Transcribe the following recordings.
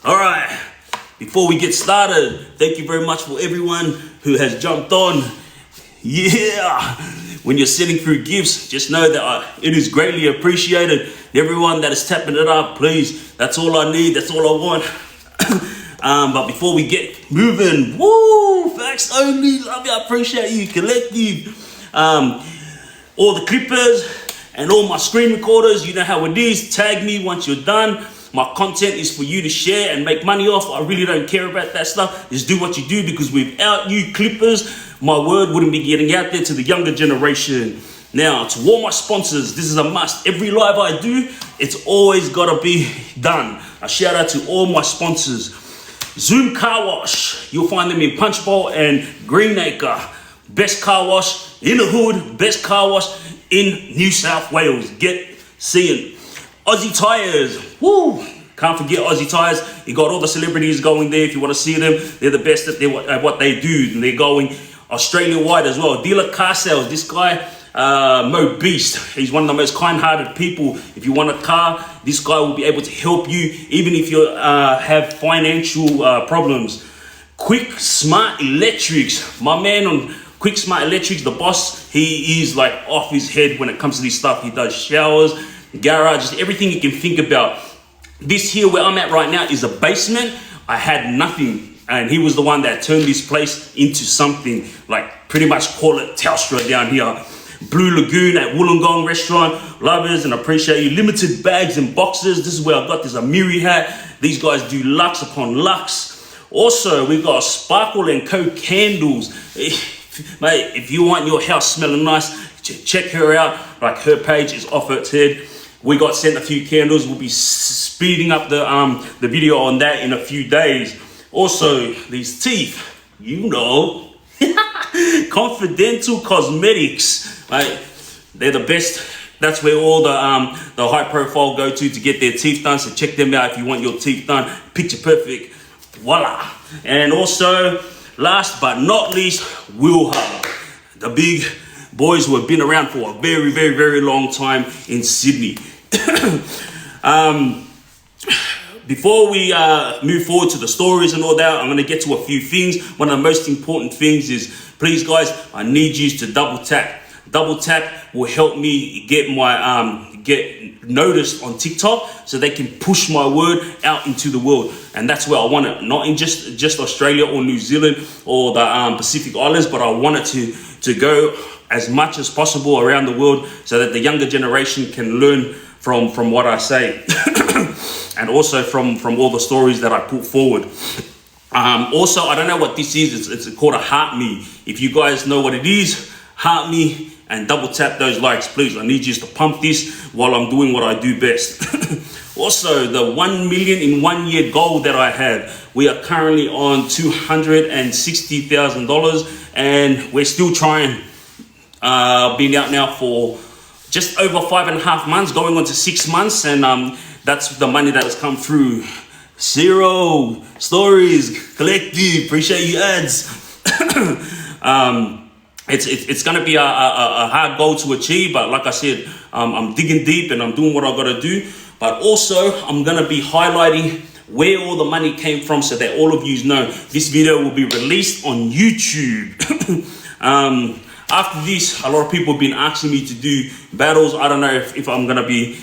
All right, before we get started, thank you very much for everyone who has jumped on. Yeah, when you're sending through gifts, just know that it is greatly appreciated. Everyone that is tapping it up, please, that's all I need, that's all I want. But before we get moving, woo, facts only, love you, I appreciate you, collective. All the clippers and all my screen recorders, you know how it is, tag me once you're done. My content is for you to share and make money off. I really don't care about that stuff. Just do what you do, because without you clippers, my word wouldn't be getting out there to the younger generation. Now, to all my sponsors, this is a must. Every live I do, it's always gotta be done. A shout out to all my sponsors. Zoom Car Wash, you'll find them in Punchbowl and Greenacre. Best car wash in the hood, best car wash in New South Wales. Get seeing. Aussie Tires, woo! Can't forget Aussie Tires. You got all the celebrities going there. If you want to see them, they're the best at what they do. And they're going Australia-wide as well. Dealer Car Sales, this guy, Mo Beast, he's one of the most kind-hearted people. If you want a car, this guy will be able to help you, even if you have financial problems. Quick Smart Electrics, my man on Quick Smart Electrics, the boss, he is like off his head when it comes to this stuff. He does showers, garages, everything you can think about. This here where I'm at right now is a basement. I had nothing, and he was the one that turned this place into something, like pretty much call it Telstra down here. Blue Lagoon at Wollongong restaurant, lovers, and appreciate you. Limited bags and boxes. This is where I got this Amiri hat. These guys do lux upon lux. Also, we got Sparkle and Co candles. Mate, if you want your house smelling nice, check her out. Like, her page is off its head. We got sent a few candles. We'll be speeding up the video on that in a few days. Also, these teeth, you know, Confidential Cosmetics, right? They're the best. That's where all the high profile go to get their teeth done. So check them out if you want your teeth done. Picture perfect. Voila. And also, last but not least, Wilha, the big boys who have been around for a very, very, very long time in Sydney. Before we move forward to the stories and all that, I'm going to get to a few things. One of the most important things is, please guys, I need you to double tap. Double tap will help me get my get noticed on TikTok, so they can push my word out into the world. And that's where I want it, not in just Australia or New Zealand or the Pacific Islands, but I want it to go as much as possible around the world, so that the younger generation can learn from what I say. And also from all the stories that I put forward. Also, I don't know what this is. It's called a heart me. If you guys know what it is, heart me and double tap those likes, please. I need you to pump this while I'm doing what I do best. Also, the 1 million in 1 year goal that I had, we are currently on $260,000, and we're still trying. Been out now for just over 5.5 months, going on to 6 months, and that's the money that has come through. Zero stories, collective, appreciate you ads. It's gonna be a hard goal to achieve, but like I said, I'm digging deep and I'm doing what I gotta do. But also, I'm gonna be highlighting where all the money came from, so that all of you know. This video will be released on YouTube. After this, a lot of people have been asking me to do battles. I don't know if I'm gonna be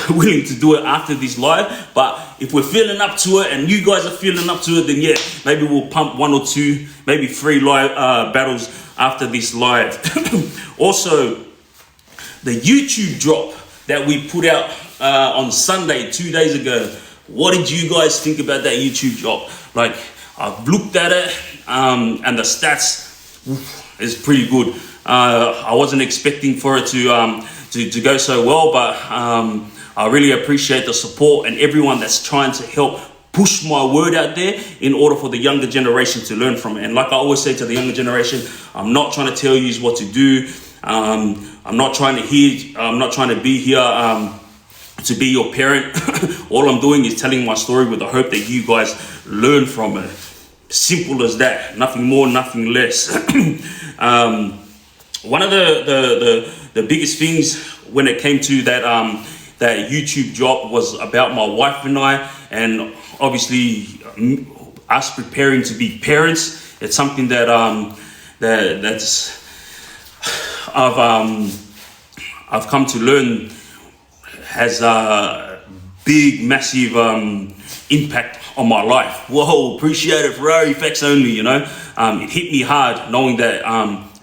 willing to do it after this live, but if we're feeling up to it and you guys are feeling up to it, then yeah, maybe we'll pump 1 or 2, maybe 3 live battles after this live. Also, the YouTube drop that we put out on Sunday 2 days ago, what did you guys think about that YouTube drop? Like, I've looked at it and the stats is pretty good. I wasn't expecting for it to go so well, but I really appreciate the support and everyone that's trying to help push my word out there in order for the younger generation to learn from it. And like I always say to the younger generation, I'm not trying to tell you what to do. I'm not trying to be here to be your parent. All I'm doing is telling my story with the hope that you guys learn from it. Simple as that. Nothing more, nothing less. One of the biggest things when it came to that that YouTube drop was about my wife and I, and obviously us preparing to be parents. It's something that I've come to learn has a big, massive impact on my life. Whoa, appreciate it, Ferrari, facts only, you know. It hit me hard knowing that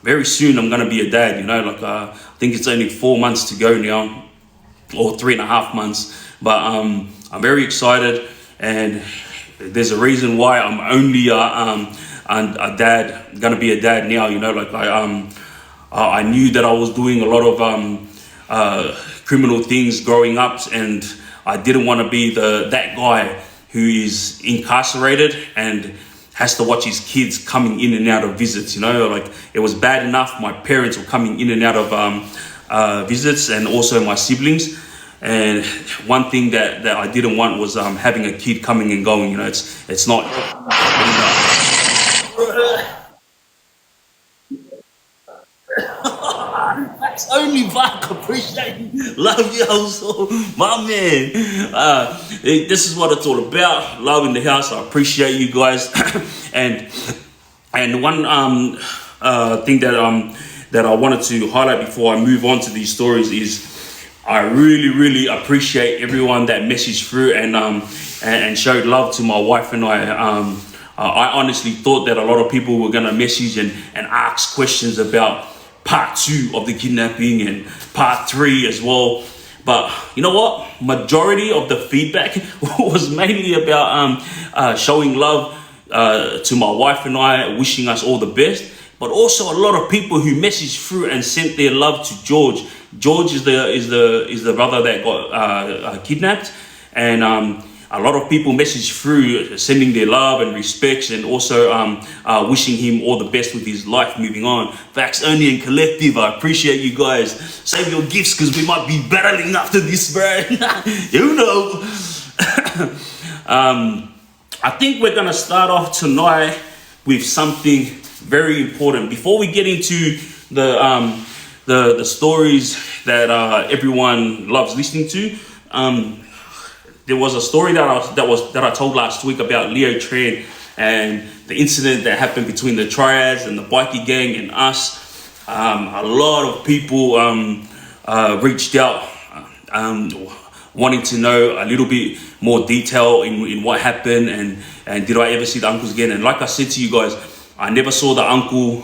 very soon I'm gonna be a dad, you know. Like I think it's only 4 months to go now, or 3.5 months. But I'm very excited, and there's a reason why I'm only a dad, gonna be a dad now, you know. Like I knew that I was doing a lot of criminal things growing up, and I didn't want to be that guy who is incarcerated and has to watch his kids coming in and out of visits, you know. Like it was bad enough my parents were coming in and out of visits, and also my siblings. And one thing that I didn't want was having a kid coming and going, you know. It's not. That's only back. Appreciate you. Love you also, my man. This is what it's all about. Love in the house. I appreciate you guys. and one thing that I wanted to highlight before I move on to these stories is I really appreciate everyone that messaged through and showed love to my wife and I. I honestly thought that a lot of people were gonna message and ask questions about part 2 of the kidnapping and part 3 as well. But you know what? Majority of the feedback was mainly about showing love to my wife and I, wishing us all the best. But also a lot of people who messaged through and sent their love to George. George is the brother that got kidnapped, and a lot of people messaged through sending their love and respects, and also wishing him all the best with his life moving on. Facts only and collective. I appreciate you guys. Save your gifts because we might be battling after this, bro. You know. I think we're gonna start off tonight with something very important. Before we get into the stories that everyone loves listening to, there was a story that I told last week about Leo Tran and the incident that happened between the Triads and the bikie gang and us. A lot of people reached out wanting to know a little bit more detail in what happened, and did I ever see the uncles again. And like I said to you guys, I never saw the uncle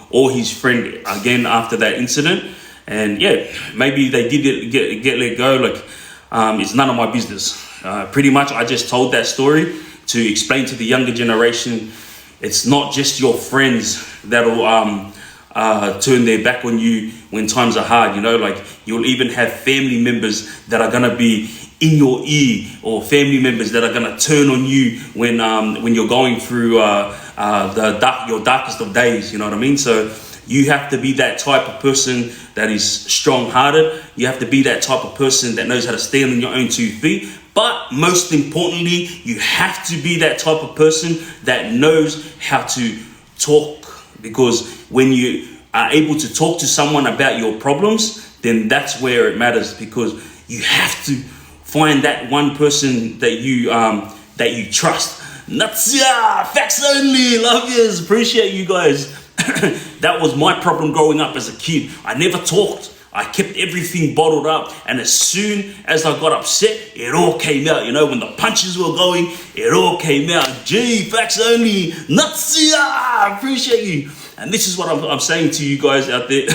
or his friend again after that incident. And yeah, maybe they did get let go. Like it's none of my business. Pretty much I just told that story to explain to the younger generation, it's not just your friends that'll turn their back on you when times are hard, you know. Like you'll even have family members that are gonna be in your ear, or family members that are gonna turn on you when you're going through your darkest of days, you know what I mean? So you have to be that type of person that is strong-hearted. You have to be that type of person that knows how to stand on your own 2 feet. But most importantly, you have to be that type of person that knows how to talk. Because when you are able to talk to someone about your problems, then that's where it matters. Because you have to find that one person that you trust. Natsia, facts only, love yous, appreciate you guys. That was my problem growing up as a kid. I never talked. I kept everything bottled up, and as soon as I got upset, it all came out. You know, when the punches were going, it all came out. Gee, facts only, Natsia, appreciate you. And this is what I'm saying to you guys out there,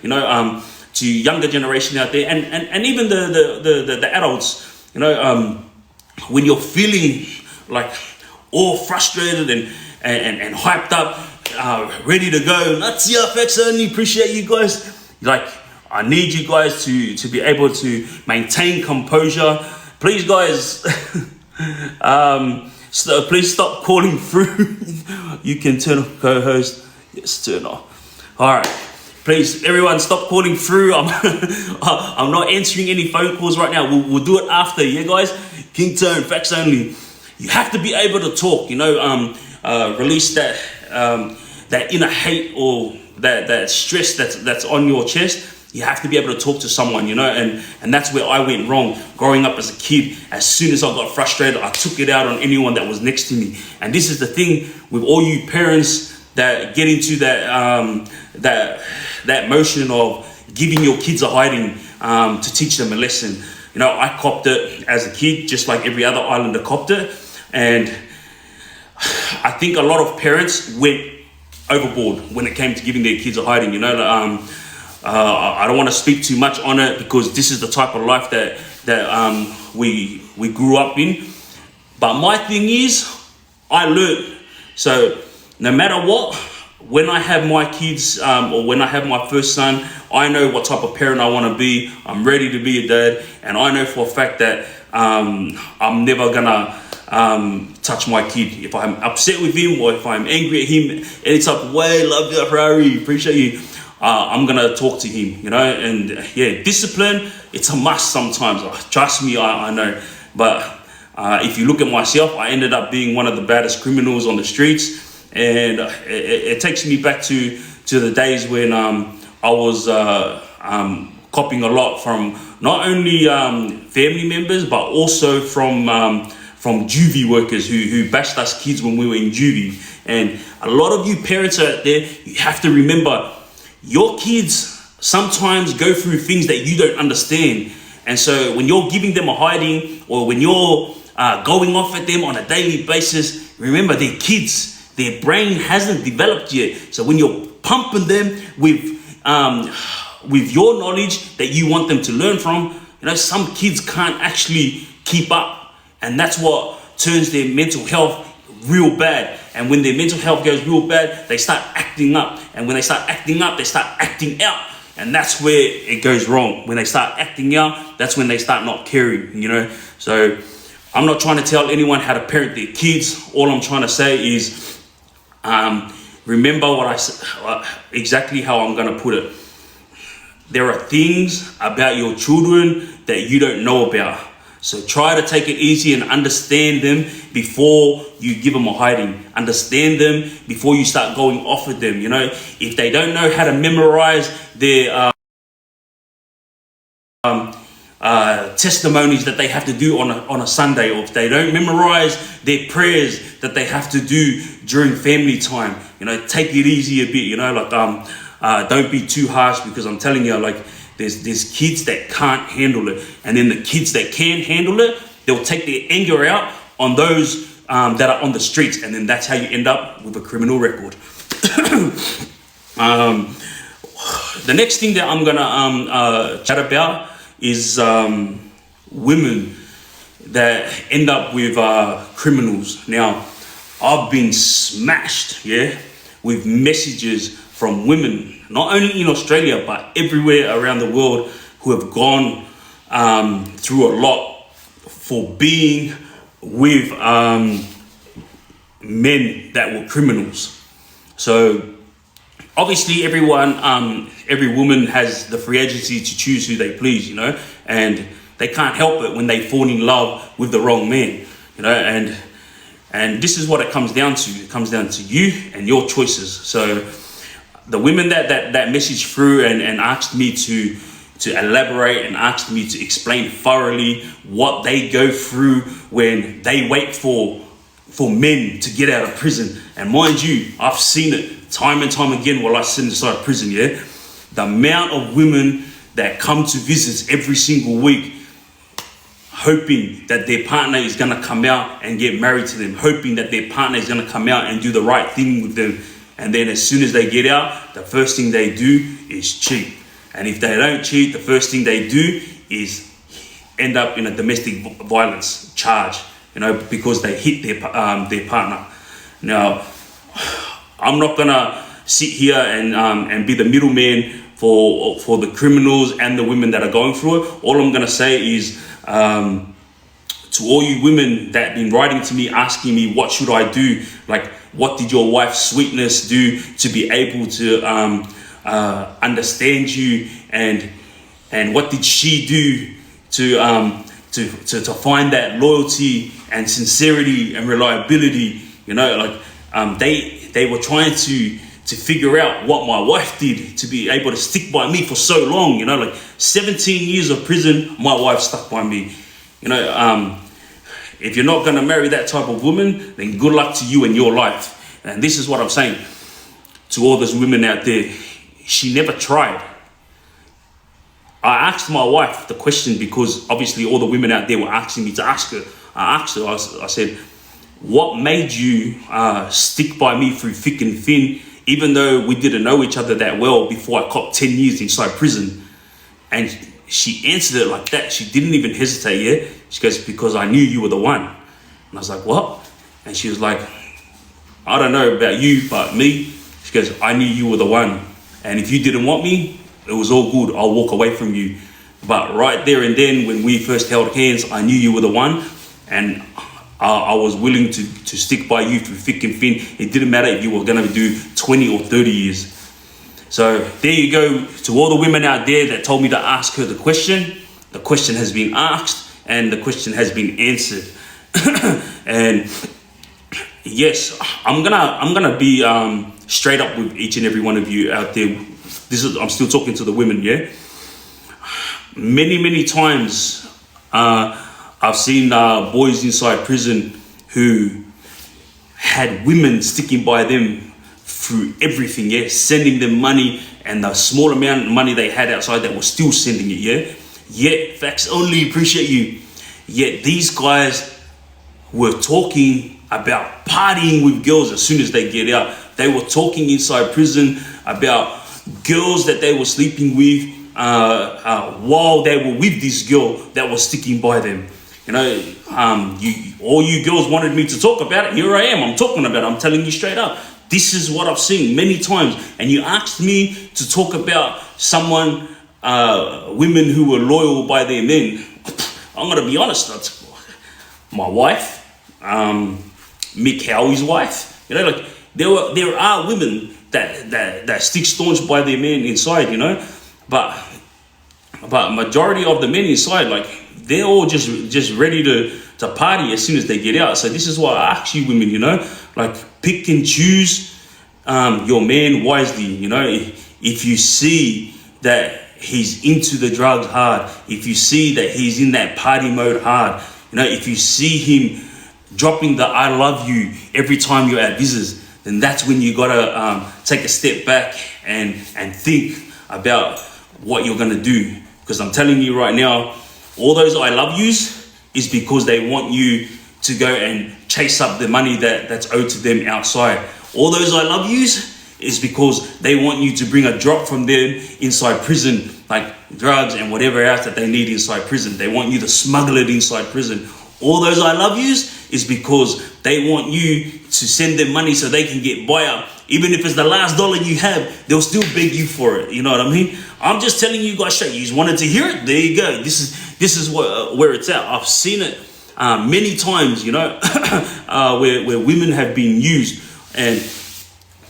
you know, to younger generation out there, and even the adults, you know, when you're feeling like all frustrated and hyped up, ready to go, Natsia, facts only, appreciate you guys. Like, I need you guys to be able to maintain composure. Please, guys, please stop calling through. You can turn off co-host. Yes, turn off. All right. Please, everyone, stop calling through. I'm not answering any phone calls right now. We'll do it after. Yeah, guys? King Tone, facts only. You have to be able to talk, you know, release that inner hate or that stress that's on your chest. You have to be able to talk to someone, and that's where I went wrong growing up as a kid. As soon as I got frustrated, I took it out on anyone that was next to me. And this is the thing with all you parents that get into that motion of giving your kids a hiding to teach them a lesson. I copped it as a kid, just like every other islander copped it. And I think a lot of parents went overboard when it came to giving their kids a hiding. I don't want to speak too much on it because this is the type of life that we grew up in. But my thing is, I learned. So no matter what, when I have my kids or when I have my first son, I know what type of parent I want to be. I'm ready to be a dad, and I know for a fact that I'm never gonna touch my kid. If I'm upset with him or if I'm angry at him, any type of way, love you, Ferrari, appreciate you, I'm gonna talk to him, and yeah, discipline, it's a must sometimes. Trust me, I know. But if you look at myself, I ended up being one of the baddest criminals on the streets. And it takes me back to the days when I was copying a lot from not only family members, but also from juvie workers who bashed us kids when we were in juvie. And a lot of you parents out there, you have to remember, your kids sometimes go through things that you don't understand. And so when you're giving them a hiding, or when you're going off at them on a daily basis, remember, they're kids. Their brain hasn't developed yet. So when you're pumping them with your knowledge that you want them to learn from, some kids can't actually keep up. And that's what turns their mental health real bad. And when their mental health goes real bad, they start acting up. And when they start acting up, they start acting out. And that's where it goes wrong. When they start acting out, that's when they start not caring, So I'm not trying to tell anyone how to parent their kids. All I'm trying to say is, remember exactly how I'm going to put it. There are things about your children that you don't know about. So try to take it easy and understand them before you give them a hiding. Understand them before you start going off with them. If they don't know how to memorize their testimonies that they have to do on a Sunday, or if they don't memorize their prayers that they have to do during family time, take it easy a bit, don't be too harsh, because I'm telling you, there's kids that can't handle it, and then the kids that can handle it, they'll take their anger out on those that are on the streets, and then that's how you end up with a criminal record. The next thing that I'm gonna chat about is women that end up with criminals. Now, I've been smashed, with messages from women, not only in Australia, but everywhere around the world, who have gone through a lot for being with men that were criminals. So obviously every woman has the free agency to choose who they please, and they can't help it when they fall in love with the wrong man, and this is what it comes down to. It comes down to you and your choices. So the women that messaged through and asked me to elaborate and asked me to explain thoroughly what they go through when they wait for men to get out of prison. And mind you, I've seen it time and time again while I sit inside prison, The amount of women that come to visits every single week, hoping that their partner is going to come out and get married to them, hoping that their partner is going to come out and do the right thing with them. And then as soon as they get out, the first thing they do is cheat. And if they don't cheat, the first thing they do is end up in a domestic violence charge, because they hit their partner. Now, I'm not gonna sit here and be the middleman for the criminals and the women that are going through it. All I'm gonna say is, to all you women that have been writing to me asking me what should I do, what did your wife's sweetness do to be able to understand you, and what did she do to find that loyalty and sincerity and reliability? They were trying to figure out what my wife did to be able to stick by me for so long. You know, like 17 years of prison, my wife stuck by me. You know, if you're not going to marry that type of woman, then good luck to you in your life. And this is what I'm saying to all those women out there. She never tried. I asked my wife the question because obviously all the women out there were asking me to ask her. I asked her, I said, what made you stick by me through thick and thin, even though we didn't know each other that well before I copped 10 years inside prison? And she answered it like that. She didn't even hesitate, yeah? She goes, because I knew you were the one. And I was like, what? And she was like, I don't know about you, but me. She goes, I knew you were the one. And if you didn't want me, it was all good. I'll walk away from you. But right there and then, when we first held hands, I knew you were the one. And I was willing to stick by you through thick and thin. It didn't matter if you were going to do 20 or 30 years. So there you go. To all the women out there that told me to ask her the question has been asked and the question has been answered. And yes, I'm gonna be straight up with each and every one of you out there. I'm still talking to the women, yeah? Many times I've seen boys inside prison who had women sticking by them through everything, yeah? Sending them money, and the small amount of money they had outside, that was still sending it, yeah? Yet, facts only, appreciate you. Yet these guys were talking about partying with girls as soon as they get out. They were talking inside prison about girls that they were sleeping with while they were with this girl that was sticking by them. You know, all you girls wanted me to talk about it. Here I am. I'm talking about it. I'm telling you straight up. This is what I've seen many times. And you asked me to talk about someone, women who were loyal by their men. I'm going to be honest. That's my wife, Mick Howie's wife. You know, like there are women that stick staunch by their men inside, you know, but majority of the men inside, like, they're all just ready to party as soon as they get out. So this is why I ask you women, you know, like, pick and choose your man wisely. You know, if you see that he's into the drugs hard, if you see that he's in that party mode hard, you know, if you see him dropping the I love you every time you're at visits, then that's when you gotta take a step back and think about what you're gonna do. Because I'm telling you right now, all those I love yous is because they want you to go and chase up the money that's owed to them outside. All those I love yous is because they want you to bring a drop from them inside prison, like drugs and whatever else that they need inside prison. They want you to smuggle it inside prison. All those I love yous is because they want you to send them money so they can get buy up. Even if it's the last dollar you have, they'll still beg you for it. You know what I mean? I'm just telling you guys straight. You just wanted to hear it? There you go. This is where it's at. I've seen it many times, you know, where women have been used. And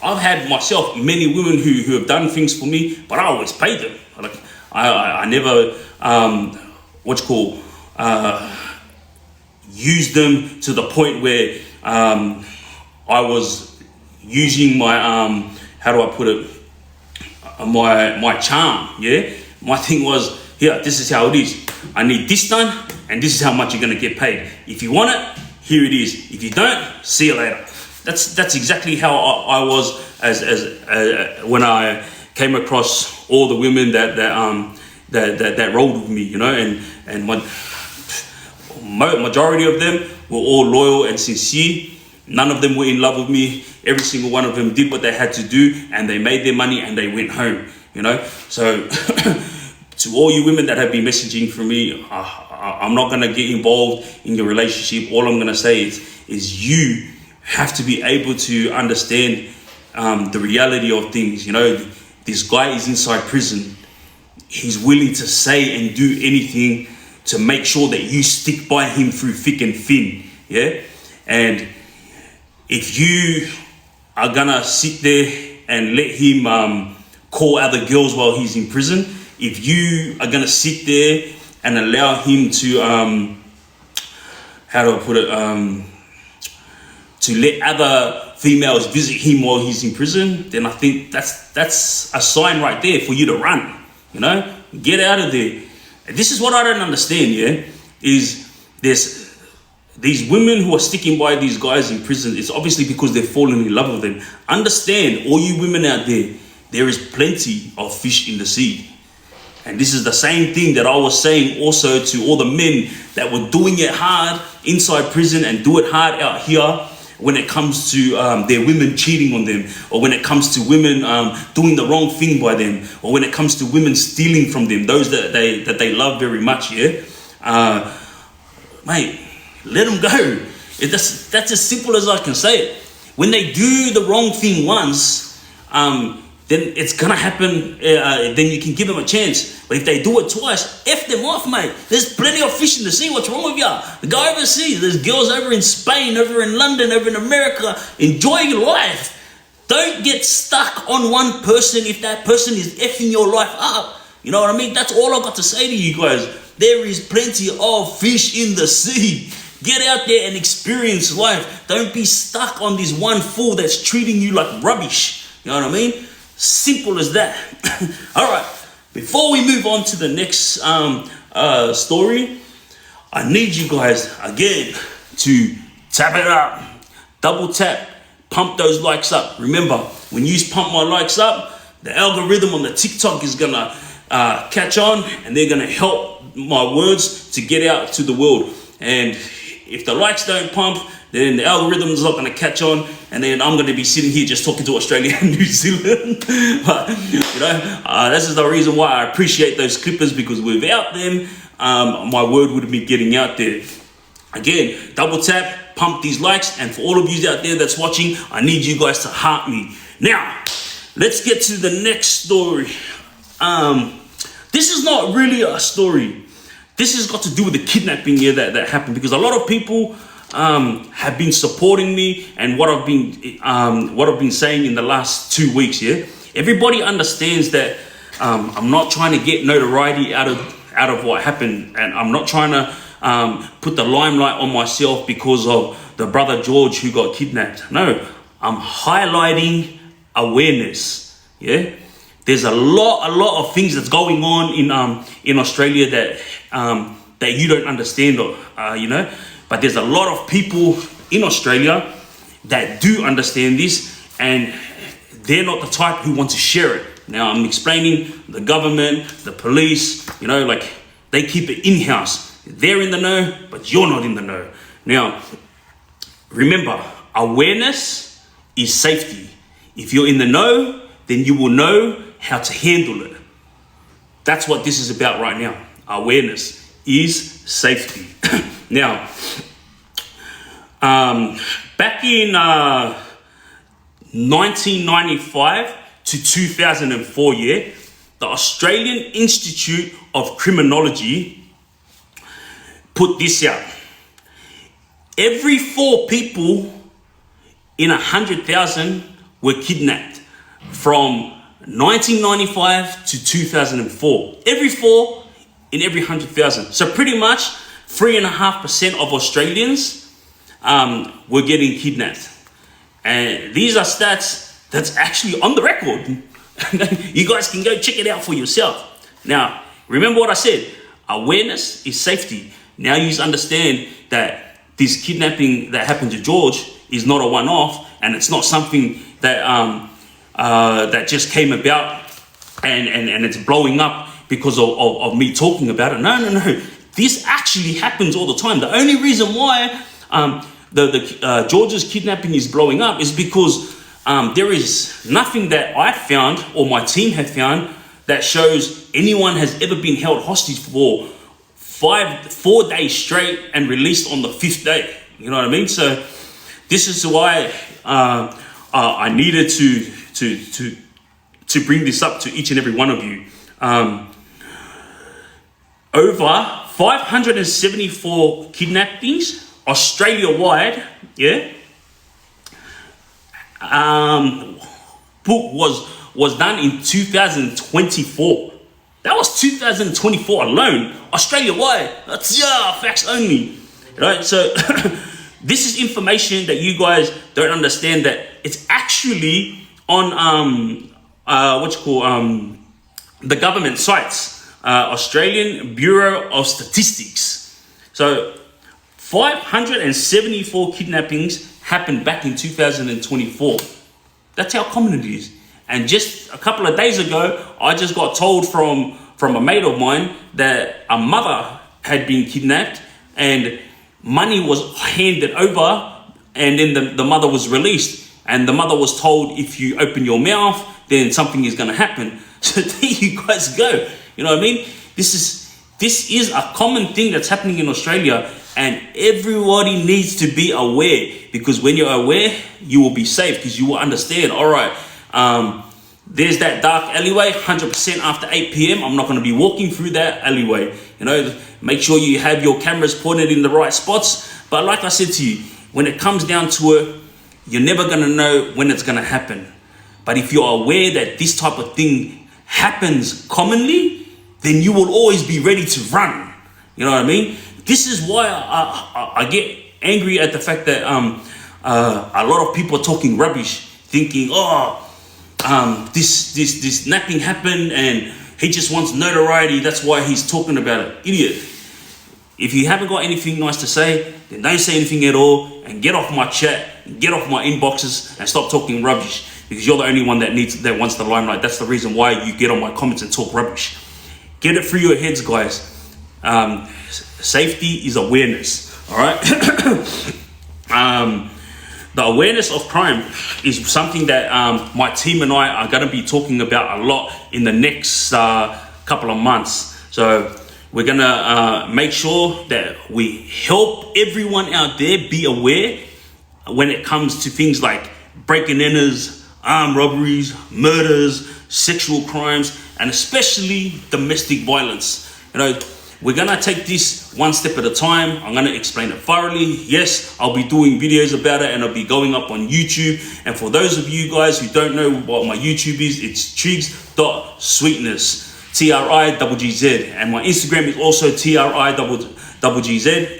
I've had myself many women who have done things for me, but I always paid them. Like, I never, use them to the point where I was using my how do I put it, my charm. Yeah, my thing was, here, this is how it is. I need this done, and this is how much you're gonna get paid. If you want it, here it is. If you don't, see you later. That's exactly how I was as when I came across all the women that rolled with me, you know, and majority of them were all loyal and sincere. None of them were in love with me. Every single one of them did what they had to do, and they made their money and they went home, you know. So to all you women that have been messaging for me, I'm not going to get involved in your relationship. All I'm going to say is you have to be able to understand the reality of things. You know, this guy is inside prison. He's willing to say and do anything to make sure that you stick by him through thick and thin, yeah? And if you are gonna sit there and let him call other girls while he's in prison, if you are gonna sit there and allow him to, how do I put it, to let other females visit him while he's in prison, then I think that's a sign right there for you to run. You know, get out of there. And this is what I don't understand. Yeah, is there's these women who are sticking by these guys in prison. It's obviously because they're falling in love with them. Understand, all you women out there, there is plenty of fish in the sea. And this is the same thing that I was saying also to all the men that were doing it hard inside prison and do it hard out here when it comes to their women cheating on them, or when it comes to women doing the wrong thing by them, or when it comes to women stealing from them, those that they love very much, yeah? Mate, let them go. That's as simple as I can say it. When they do the wrong thing once, then it's gonna happen, then you can give them a chance. But if they do it twice, F them off, mate. There's plenty of fish in the sea. What's wrong with ya? Go overseas. There's girls over in Spain, over in London, over in America. Enjoy your life. Don't get stuck on one person if that person is effing your life up. You know what I mean? That's all I got to say to you guys. There is plenty of fish in the sea. Get out there and experience life. Don't be stuck on this one fool that's treating you like rubbish. You know what I mean? Simple as that. All right. Before we move on to the next story, I need you guys again to tap it up, double tap, pump those likes up. Remember, when you pump my likes up, the algorithm on the TikTok is gonna catch on, and they're gonna help my words to get out to the world. And if the likes don't pump, then the algorithm is not going to catch on, and then I'm going to be sitting here just talking to Australia and New Zealand. But, you know, this is the reason why I appreciate those clippers, because without them, my word wouldn't be getting out there. Again, double tap, pump these likes, and for all of you out there that's watching, I need you guys to heart me. Now, let's get to the next story. This is not really a story. This has got to do with the kidnapping here that happened, because a lot of people have been supporting me and what I've been saying in the last 2 weeks. Yeah, everybody understands that I'm not trying to get notoriety out of what happened, and I'm not trying to put the limelight on myself because of the brother George who got kidnapped. No, I'm highlighting awareness. Yeah, there's a lot of things that's going on in Australia that you don't understand, you know. But there's a lot of people in Australia that do understand this, and they're not the type who want to share it. Now, I'm explaining the government, the police, you know, like they keep it in-house. They're in the know, but you're not in the know. Now, remember, awareness is safety. If you're in the know, then you will know how to handle it. That's what this is about right now. Awareness is safety. Now, back in 1995 to 2004, yeah, the Australian Institute of Criminology put this out. Every 4 people in 100,000 were kidnapped from 1995 to 2004. Every 4 in every 100,000. So pretty much 3.5% of Australians were getting kidnapped. And these are stats that's actually on the record. You guys can go check it out for yourself. Now, remember what I said. Awareness is safety. Now you understand that this kidnapping that happened to George is not a one-off, and it's not something that that just came about and it's blowing up because of me talking about it. No. This actually happens all the time. The only reason why George's kidnapping is blowing up is because there is nothing that I found or my team have found that shows anyone has ever been held hostage for 4 days straight and released on the 5th day. You know what I mean? So this is why I needed to bring this up to each and every one of you. Over 574 kidnappings Australia-wide, yeah, was done in 2024. That was 2024 alone, Australia-wide. That's facts only, right? So this is information that you guys don't understand, that it's actually on the government sites, Australian Bureau of Statistics. So 574 kidnappings happened back in 2024. That's how common it is. And just a couple of days ago, I just got told from a mate of mine that a mother had been kidnapped and money was handed over, and then the mother was released. And the mother was told, if you open your mouth, then something is going to happen. So there you guys go. You know what I mean? This is a common thing that's happening in Australia, and everybody needs to be aware, because when you're aware, you will be safe, because you will understand, all right, there's that dark alleyway, 100% after 8 p.m. I'm not going to be walking through that alleyway. You know, make sure you have your cameras pointed in the right spots. But like I said to you, when it comes down to it, you're never going to know when it's going to happen. But if you're aware that this type of thing happens commonly, then you will always be ready to run. You know what I mean? This is why I get angry at the fact that a lot of people are talking rubbish, thinking, this napping happened and he just wants notoriety, that's why he's talking about it. Idiot. If you haven't got anything nice to say, then don't say anything at all, and get off my chat, get off my inboxes, and stop talking rubbish, because you're the only one that wants the limelight. That's the reason why you get on my comments and talk rubbish. Get it through your heads, guys. Safety is awareness, all right? The awareness of crime is something that my team and I are going to be talking about a lot in the next couple of months. So we're going to make sure that we help everyone out there be aware when it comes to things like break-and-enters, armed robberies, murders, sexual crimes, and especially domestic violence. You know, we're going to take this one step at a time. I'm going to explain it thoroughly. Yes, I'll be doing videos about it, and I'll be going up on YouTube. And for those of you guys who don't know what my YouTube is, it's Triggz.sweetness, Triggz, and my Instagram is also Triggz,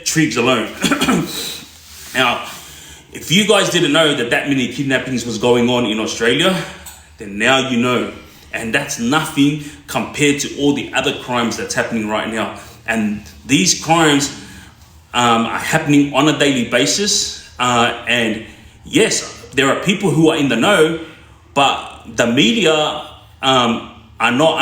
Triggz alone. Now, if you guys didn't know that many kidnappings was going on in Australia, then now you know. And that's nothing compared to all the other crimes that's happening right now. And these crimes are happening on a daily basis. And yes, there are people who are in the know, but the media are not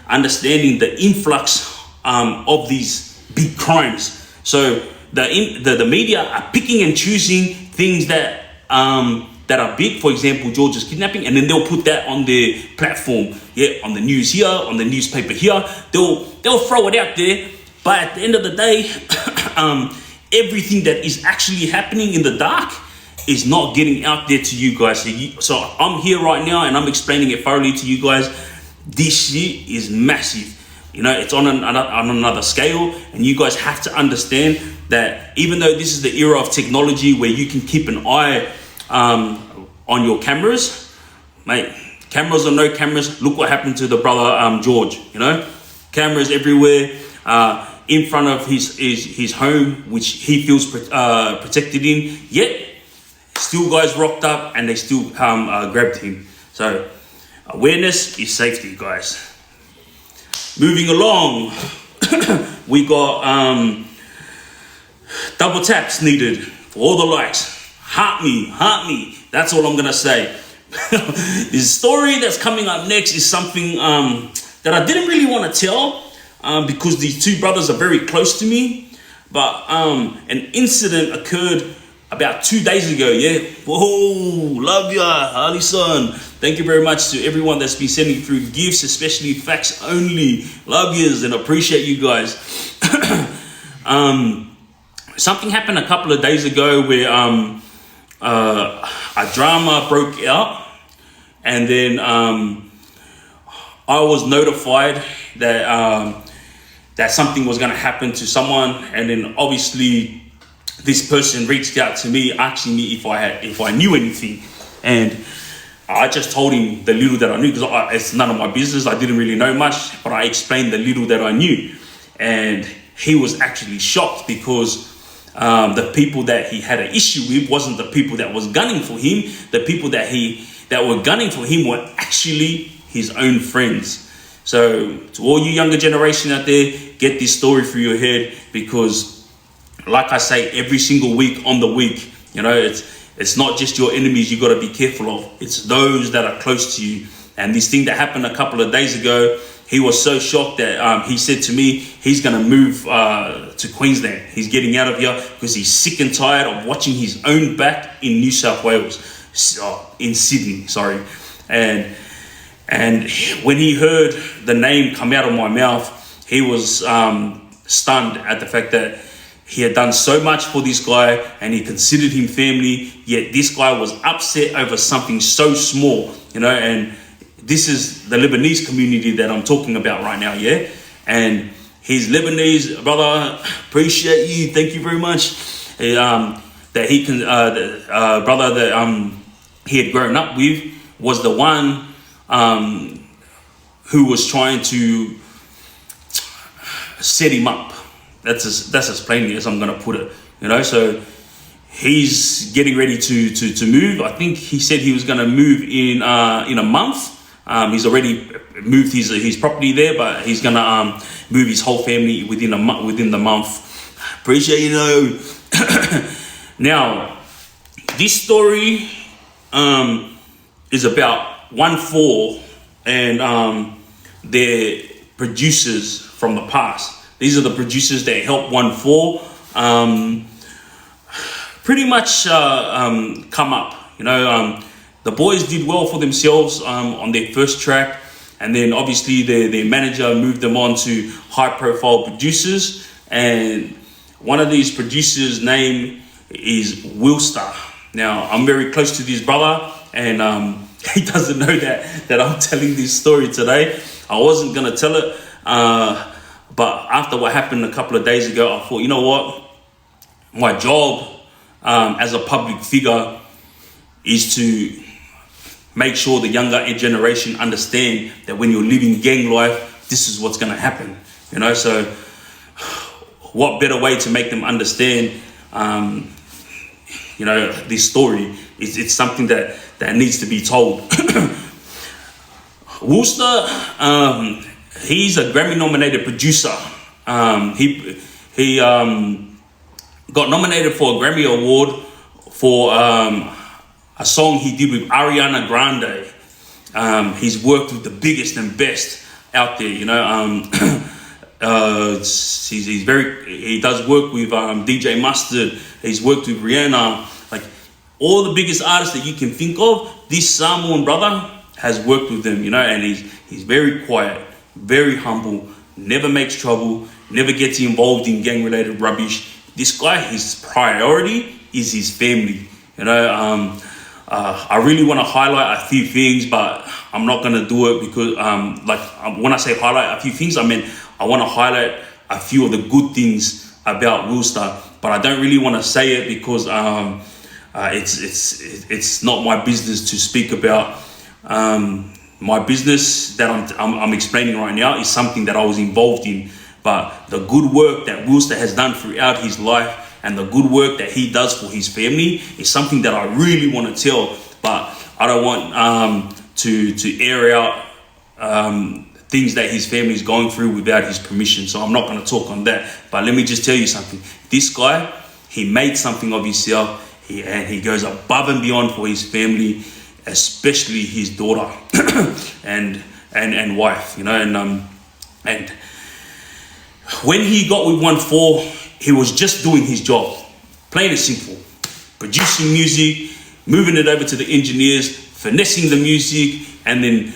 understanding the influx of these big crimes. So the media are picking and choosing things that are big. For example, George's kidnapping, and then they'll put that on their platform, on the news here, on the newspaper here. They'll throw it out there, but at the end of the day, everything that is actually happening in the dark is not getting out there to you guys. So I'm here right now and I'm explaining it thoroughly to you guys. This shit is massive. You know, it's on another scale, and you guys have to understand that even though this is the era of technology where you can keep an eye on your cameras, mate, cameras or no cameras, look what happened to the brother George. You know, cameras everywhere in front of his home, which he feels protected in, yet still guys rocked up and they still grabbed him. So awareness is safety, guys. Moving along, we got double taps needed for all the likes. Heart me. That's all I'm gonna say. This story that's coming up next is something that I didn't really want to tell because these two brothers are very close to me. But an incident occurred about 2 days ago. Yeah. Whoa, love ya, Alison. Thank you very much to everyone that's been sending through gifts, especially facts only. Love yous and appreciate you guys. Something happened a couple of days ago where a drama broke out, and then I was notified that that something was going to happen to someone, and then obviously this person reached out to me asking me if I knew anything, and I just told him the little that I knew, because it's none of my business. I didn't really know much, but I explained the little that I knew, and he was actually shocked because the people that he had an issue with wasn't the people that was gunning for him. The people that were gunning for him were actually his own friends. So to all you younger generation out there, get this story through your head, because like I say every single week on the week, you know, it's not just your enemies you got to be careful of. It's those that are close to you. And this thing that happened a couple of days ago, he was so shocked that he said to me he's going to move to Queensland. He's getting out of here because he's sick and tired of watching his own back in New South Wales, in Sydney, sorry. And when he heard the name come out of my mouth, he was stunned at the fact that he had done so much for this guy and he considered him family, yet this guy was upset over something so small, you know. And this is the Lebanese community that I'm talking about right now, yeah? And his Lebanese brother, appreciate you, thank you very much. That he can, brother that he had grown up with was the one who was trying to set him up. That's as plainly as I'm gonna put it, you know. So he's getting ready to move. I think he said he was gonna move in a month. He's already moved his property there, but he's gonna move his whole family within the month. Appreciate you know. Now, this story is about ONEFOUR and their producers from the past. These are the producers that helped ONEFOUR pretty much come up. You know, the boys did well for themselves on their first track, and then obviously their manager moved them on to high-profile producers. And one of these producers' name is Wilster. Now, I'm very close to this brother, and he doesn't know that I'm telling this story today. I wasn't gonna tell it, but after what happened a couple of days ago, I thought, you know what? My job as a public figure is to make sure the younger generation understand that when you're living gang life, this is what's gonna happen. You know, so what better way to make them understand, you know, this story? It's something that needs to be told. Wilster, he's a Grammy-nominated producer. He got nominated for a Grammy Award for a song he did with Ariana Grande. He's worked with the biggest and best out there, you know. He does work with DJ Mustard. He's worked with Rihanna, like all the biggest artists that you can think of. This Samoan brother has worked with them, you know, and he's very quiet, very humble, never makes trouble, never gets involved in gang-related rubbish. This guy, his priority is his family, you know. I really want to highlight a few things, but I'm not going to do it because, when I say highlight a few things, I mean I want to highlight a few of the good things about Wilster, but I don't really want to say it because it's not my business to speak about. My business that I'm explaining right now is something that I was involved in, but the good work that Wilster has done throughout his life and the good work that he does for his family is something that I really want to tell, but I don't want to air out things that his family is going through without his permission. So I'm not going to talk on that. But let me just tell you something. This guy, he made something of himself, and he goes above and beyond for his family, especially his daughter and wife, you know. And when he got with ONEFOUR, he was just doing his job, plain and simple, producing music, moving it over to the engineers, finessing the music, and then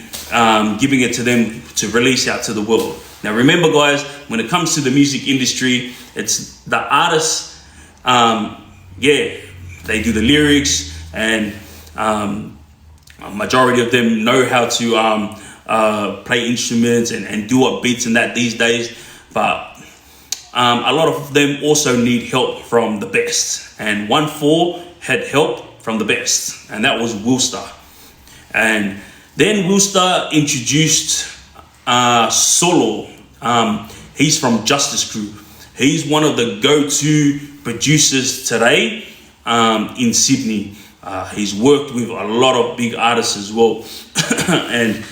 giving it to them to release out to the world. Now remember guys, when it comes to the music industry, it's the artists, they do the lyrics, and a majority of them know how to play instruments and do up beats and that these days, but a lot of them also need help from the best, and ONEFOUR had help from the best, and that was Wilster. And then Wilster introduced Solo. He's from Justice Crew. He's one of the go-to producers today in Sydney. He's worked with a lot of big artists as well. And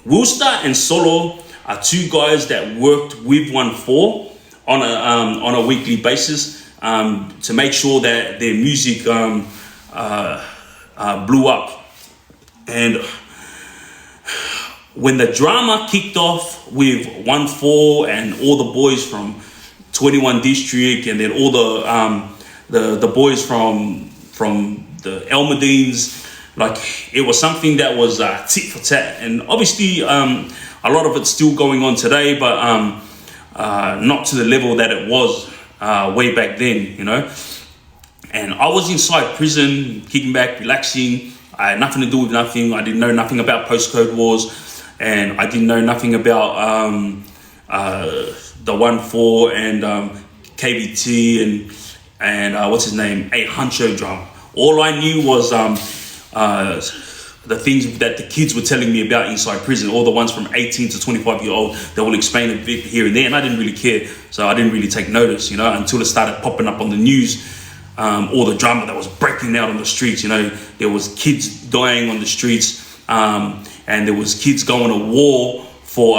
Wooster and Solo are two guys that worked with ONEFOUR on a weekly basis to make sure that their music blew up. And when the drama kicked off with ONEFOUR and all the boys from 21 District, and then all the boys from the Elmadines, like, it was something that was tit for tat. And obviously a lot of it's still going on today, but not to the level that it was way back then, you know. And I was inside prison, kicking back, relaxing. I had nothing to do with nothing. I didn't know nothing about postcode wars, and I didn't know nothing about the ONEFOUR and KBT and what's his name, 800 drum. All I knew was the things that the kids were telling me about inside prison. All the ones from 18 to 25-year-old, they will explain a bit here and there, and I didn't really care. So I didn't really take notice, you know, until it started popping up on the news. All the drama that was breaking out on the streets, you know, there was kids dying on the streets, and there was kids going to war for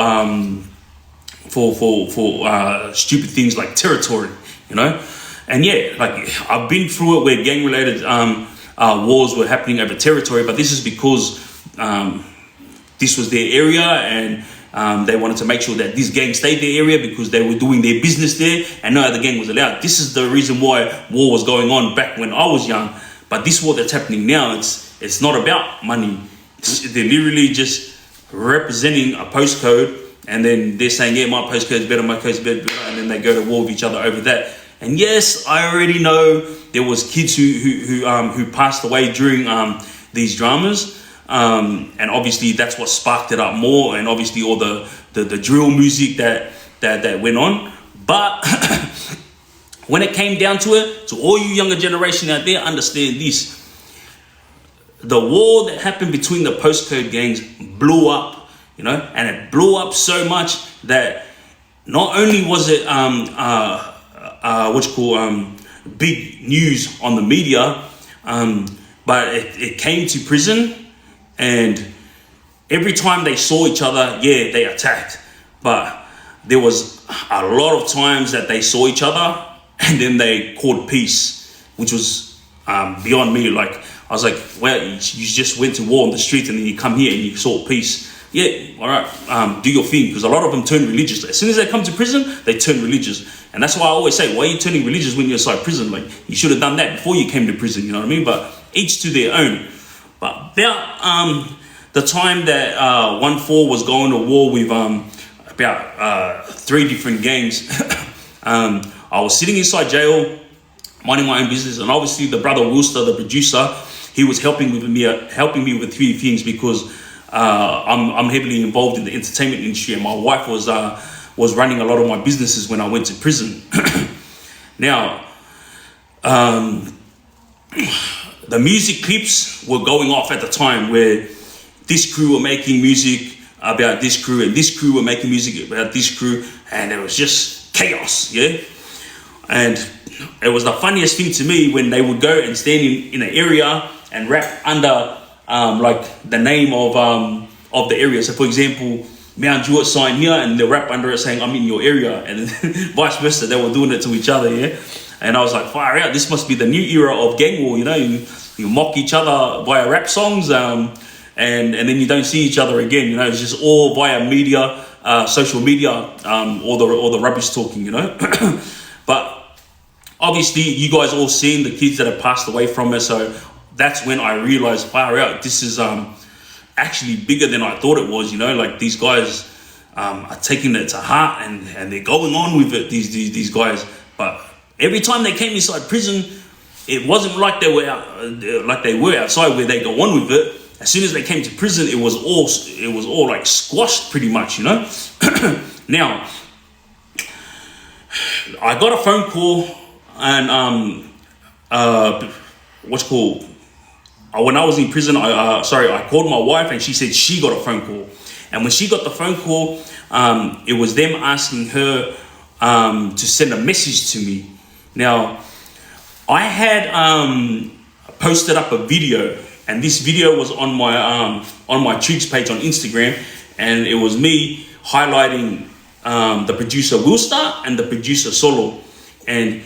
stupid things like territory, you know. And yeah, like, I've been through it where gang-related wars were happening over territory, but this is because this was their area, and they wanted to make sure that this gang stayed their area because they were doing their business there, and no other gang was allowed. This is the reason why war was going on back when I was young. But this war that's happening now, it's not about money. They're literally just representing a postcode, and then they're saying, yeah, my postcode's better, my code's better, and then they go to war with each other over that. And yes, I already know there was kids who passed away during these dramas, and obviously that's what sparked it up more, and obviously all the drill music that went on. But when it came down to it, to all you younger generation out there, understand this: the war that happened between the postcode gangs blew up, you know, and it blew up so much that not only was it big news on the media, but it came to prison, and every time they saw each other, yeah, they attacked. But there was a lot of times that they saw each other and then they called peace, which was beyond me. Like, I was like, well, you just went to war on the street and then you come here and you sought peace. Yeah, all right, do your thing, because a lot of them turn religious. As soon as they come to prison, they turn religious. And that's why I always say, why are you turning religious when you're inside prison? Like, you should have done that before you came to prison, you know what I mean? But each to their own. But about the time that ONEFOUR was going to war with about 3 different gangs, I was sitting inside jail, minding my own business, and obviously the brother Wooster, the producer, he was helping me with a few things, because I'm heavily involved in the entertainment industry, and my wife was running a lot of my businesses when I went to prison. Now, the music clips were going off at the time, where this crew were making music about this crew, and this crew were making music about this crew, and it was just chaos, yeah? And it was the funniest thing to me when they would go and stand in an area and rap under like the name of the area. So for example, Mount Jewett sign here, and they'll rap under it saying, I'm in your area, and then vice versa. They were doing it to each other, yeah? And I was like, fire out, this must be the new era of gang war, you know? You mock each other via rap songs, and then you don't see each other again, you know? It's just all via media, social media, all the rubbish talking, you know? But obviously you guys all seen the kids that have passed away from it, so that's when I realized, fire out, this is actually bigger than I thought it was, you know? Like, these guys are taking it to heart, and they're going on with it, these guys. But every time they came inside prison, it wasn't like they were outside where they go on with it. As soon as they came to prison, it was all like squashed pretty much, you know? Now, I got a phone call, and when I was in prison, I called my wife, and she said she got a phone call. And when she got the phone call, it was them asking her to send a message to me. Now, I had posted up a video, and this video was on my Triggz page on Instagram, and it was me highlighting the producer Wilstar and the producer Solo, and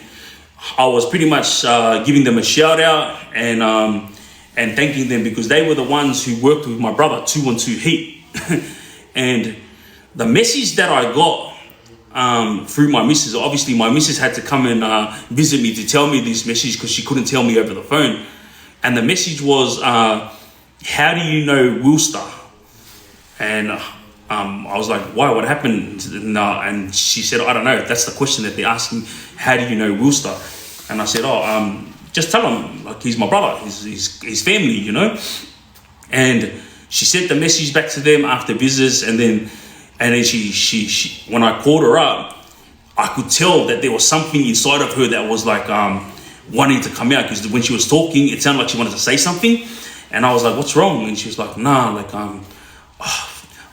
I was pretty much giving them a shout out and thanking them because they were the ones who worked with my brother 212 Heat. And the message that I got through my missus, obviously my missus had to come and visit me to tell me this message because she couldn't tell me over the phone. And the message was, how do you know Wilstar? And I was like, why, what happened? And she said, I don't know. That's the question that they're asking. How do you know Wilstar? And I said, just tell him, like, he's my brother, his family, you know? And she sent the message back to them after visits, and then she when I called her up, I could tell that there was something inside of her that was like wanting to come out, because when she was talking, it sounded like she wanted to say something, and I was like, what's wrong? And she was like, nah, like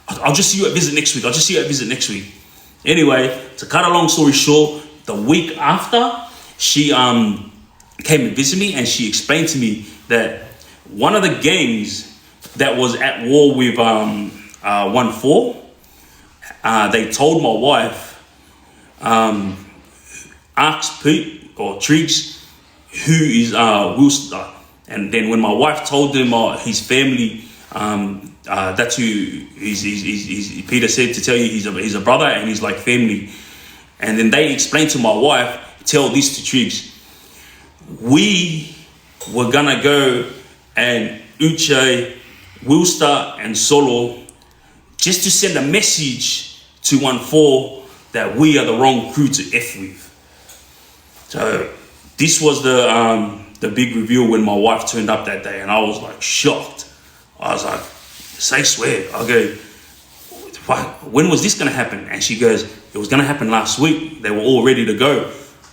I'll just see you at visit next week. I'll just see you at visit next week. Anyway, to cut a long story short, the week after, she came and visited me, and she explained to me that one of the gangs that was at war with ONEFOUR, they told my wife, ask Pete or Triggz who is Wilstar. And then when my wife told them his family, that's who Peter said to tell you he's a brother and he's like family. And then they explained to my wife, tell this to Triggz. We were gonna go and Uche, Wilstar and Solo just to send a message to ONEFOUR that we are the wrong crew to F with. So this was the big reveal when my wife turned up that day, and I was like shocked. I was like, say swear. I go, when was this gonna happen? And she goes, it was gonna happen last week. They were all ready to go.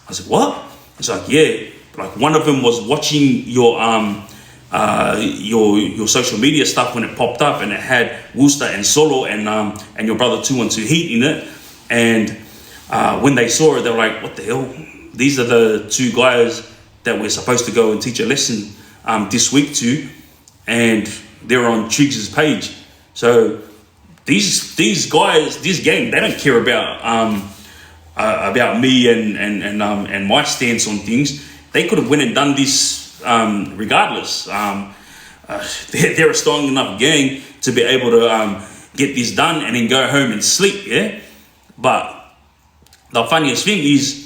I said, what? It's like, yeah, like one of them was watching your social media stuff when it popped up, and it had Wilstar and Solo and your brother 212 Heat in it. And when they saw it, they were like, what the hell? These are the two guys that we're supposed to go and teach a lesson this week to, and they're on Triggz's page. So these guys, this gang, they don't care about me and my stance on things. They could have went and done this regardless. They're a strong enough gang to be able to get this done and then go home and sleep, yeah? But the funniest thing is,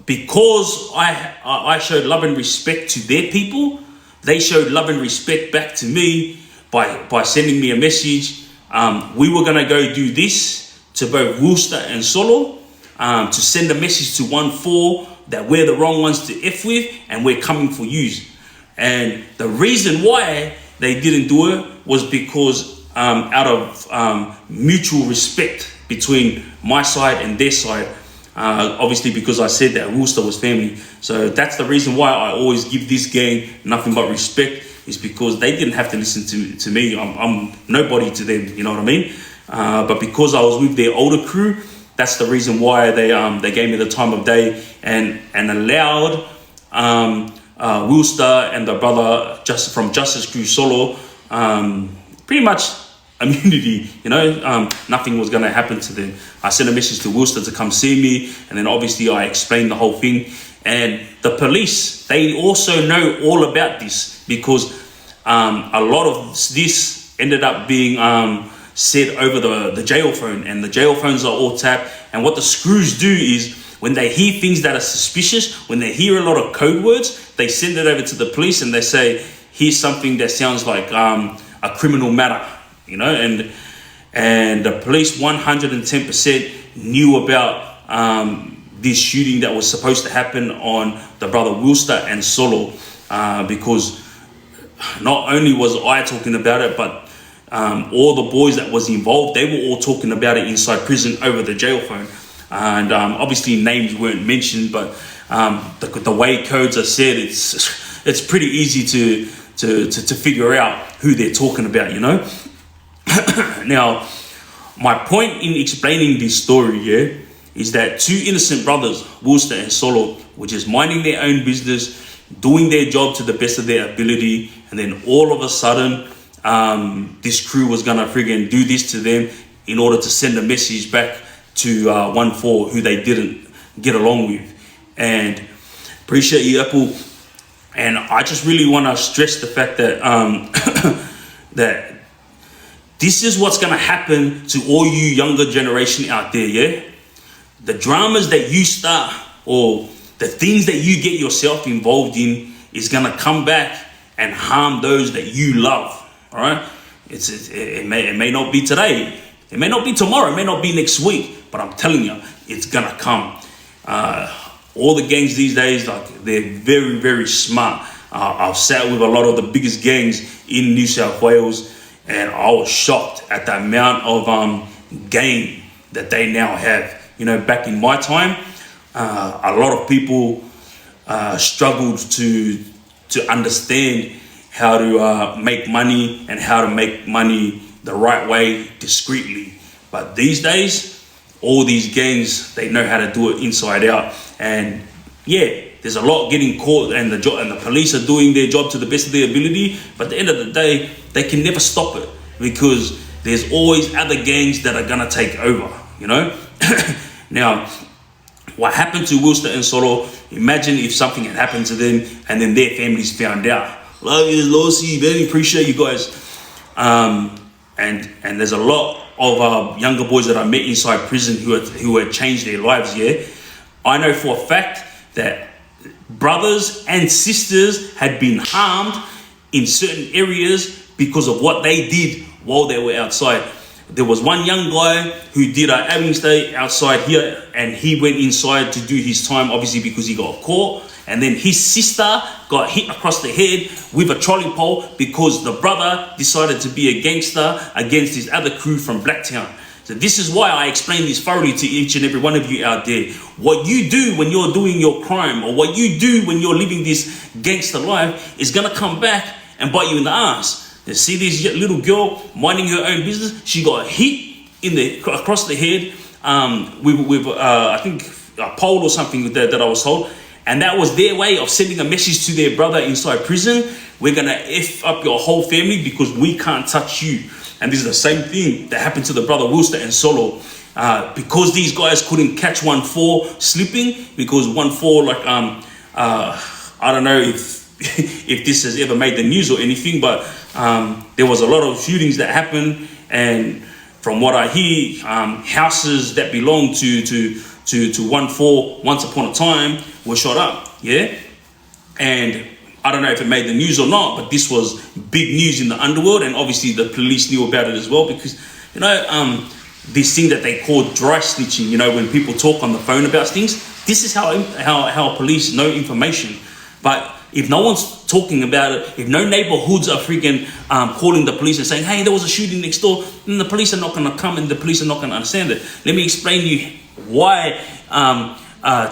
because I showed love and respect to their people, they showed love and respect back to me by sending me a message. We were gonna go do this to both Wilstar and Solo, to send a message to ONEFOUR that we're the wrong ones to F with and we're coming for yous. And the reason why they didn't do it was because out of mutual respect between my side and their side. Obviously because I said that Wilstar was family. So that's the reason why I always give this gang nothing but respect, is because they didn't have to listen to me. I'm nobody to them, you know what I mean? But because I was with their older crew, that's the reason why they gave me the time of day and allowed Wilstar and the brother from Justice Crew Solo pretty much immunity, you know. Nothing was going to happen to them. I sent a message to Wilstar to come see me, and then obviously I explained the whole thing. And the police, they also know all about this, because a lot of this ended up being said over the jail phone, and the jail phones are all tapped. And what the screws do is, when they hear things that are suspicious, when they hear a lot of code words, they send it over to the police and they say, here's something that sounds like a criminal matter, you know. And the police 110% knew about this shooting that was supposed to happen on the brother Wilstar and Solo, because not only was I talking about it, but all the boys that was involved, they were all talking about it inside prison over the jail phone. And obviously names weren't mentioned, but the way codes are said, it's pretty easy to figure out who they're talking about, you know. Now, my point in explaining this story, yeah, is that two innocent brothers, Worcester and Solo, were just minding their own business, doing their job to the best of their ability, and then all of a sudden, this crew was gonna friggin' do this to them in order to send a message back to ONEFOUR, who they didn't get along with. And appreciate you, Apple. And I just really want to stress the fact that that this is what's going to happen to all you younger generation out there, yeah? The dramas that you start, or the things that you get yourself involved in, is going to come back and harm those that you love, all right? It may not be today, it may not be tomorrow, it may not be next week, but I'm telling you, it's going to come. All the gangs these days, like, they're very, very smart. I've sat with a lot of the biggest gangs in New South Wales, and I was shocked at the amount of game that they now have. You know, back in my time, a lot of people struggled to understand how to make money, and how to make money the right way, discreetly. But these days, all these gangs, they know how to do it inside out. And yeah, there's a lot getting caught, and the police are doing their job to the best of their ability. But at the end of the day, they can never stop it, because there's always other gangs that are gonna take over, you know? Now, what happened to Worcester and Solo, imagine if something had happened to them and then their families found out. Love you, Lossy, very appreciate you guys. And there's a lot of younger boys that I met inside prison who had changed their lives, yeah? I know for a fact that brothers and sisters had been harmed in certain areas because of what they did while they were outside. There was one young guy who did an aiming stay outside here, and he went inside to do his time, obviously because he got caught. And then his sister got hit across the head with a trolley pole because the brother decided to be a gangster against his other crew from Blacktown. So this is why I explain this thoroughly to each and every one of you out there. What you do when you're doing your crime, or what you do when you're living this gangster life, is gonna come back and bite you in the ass. You see this little girl minding her own business? She got hit across the head with I think a pole or something that I was told. And that was their way of sending a message to their brother inside prison. We're gonna F up your whole family because we can't touch you. And this is the same thing that happened to the brother Worcester and Solo. Because these guys couldn't catch ONEFOUR slipping, because ONEFOUR, like, I don't know if this has ever made the news or anything, but there was a lot of shootings that happened, and from what I hear, houses that belong to ONEFOUR once upon a time were shot up, yeah? And I don't know if it made the news or not, but this was big news in the underworld, and obviously the police knew about it as well, because, you know, this thing that they call dry snitching, you know, when people talk on the phone about things, this is how police know information. But if no one's talking about it, if no neighborhoods are freaking calling the police and saying, hey, there was a shooting next door, then the police are not going to come, and the police are not going to understand it. Let me explain to you why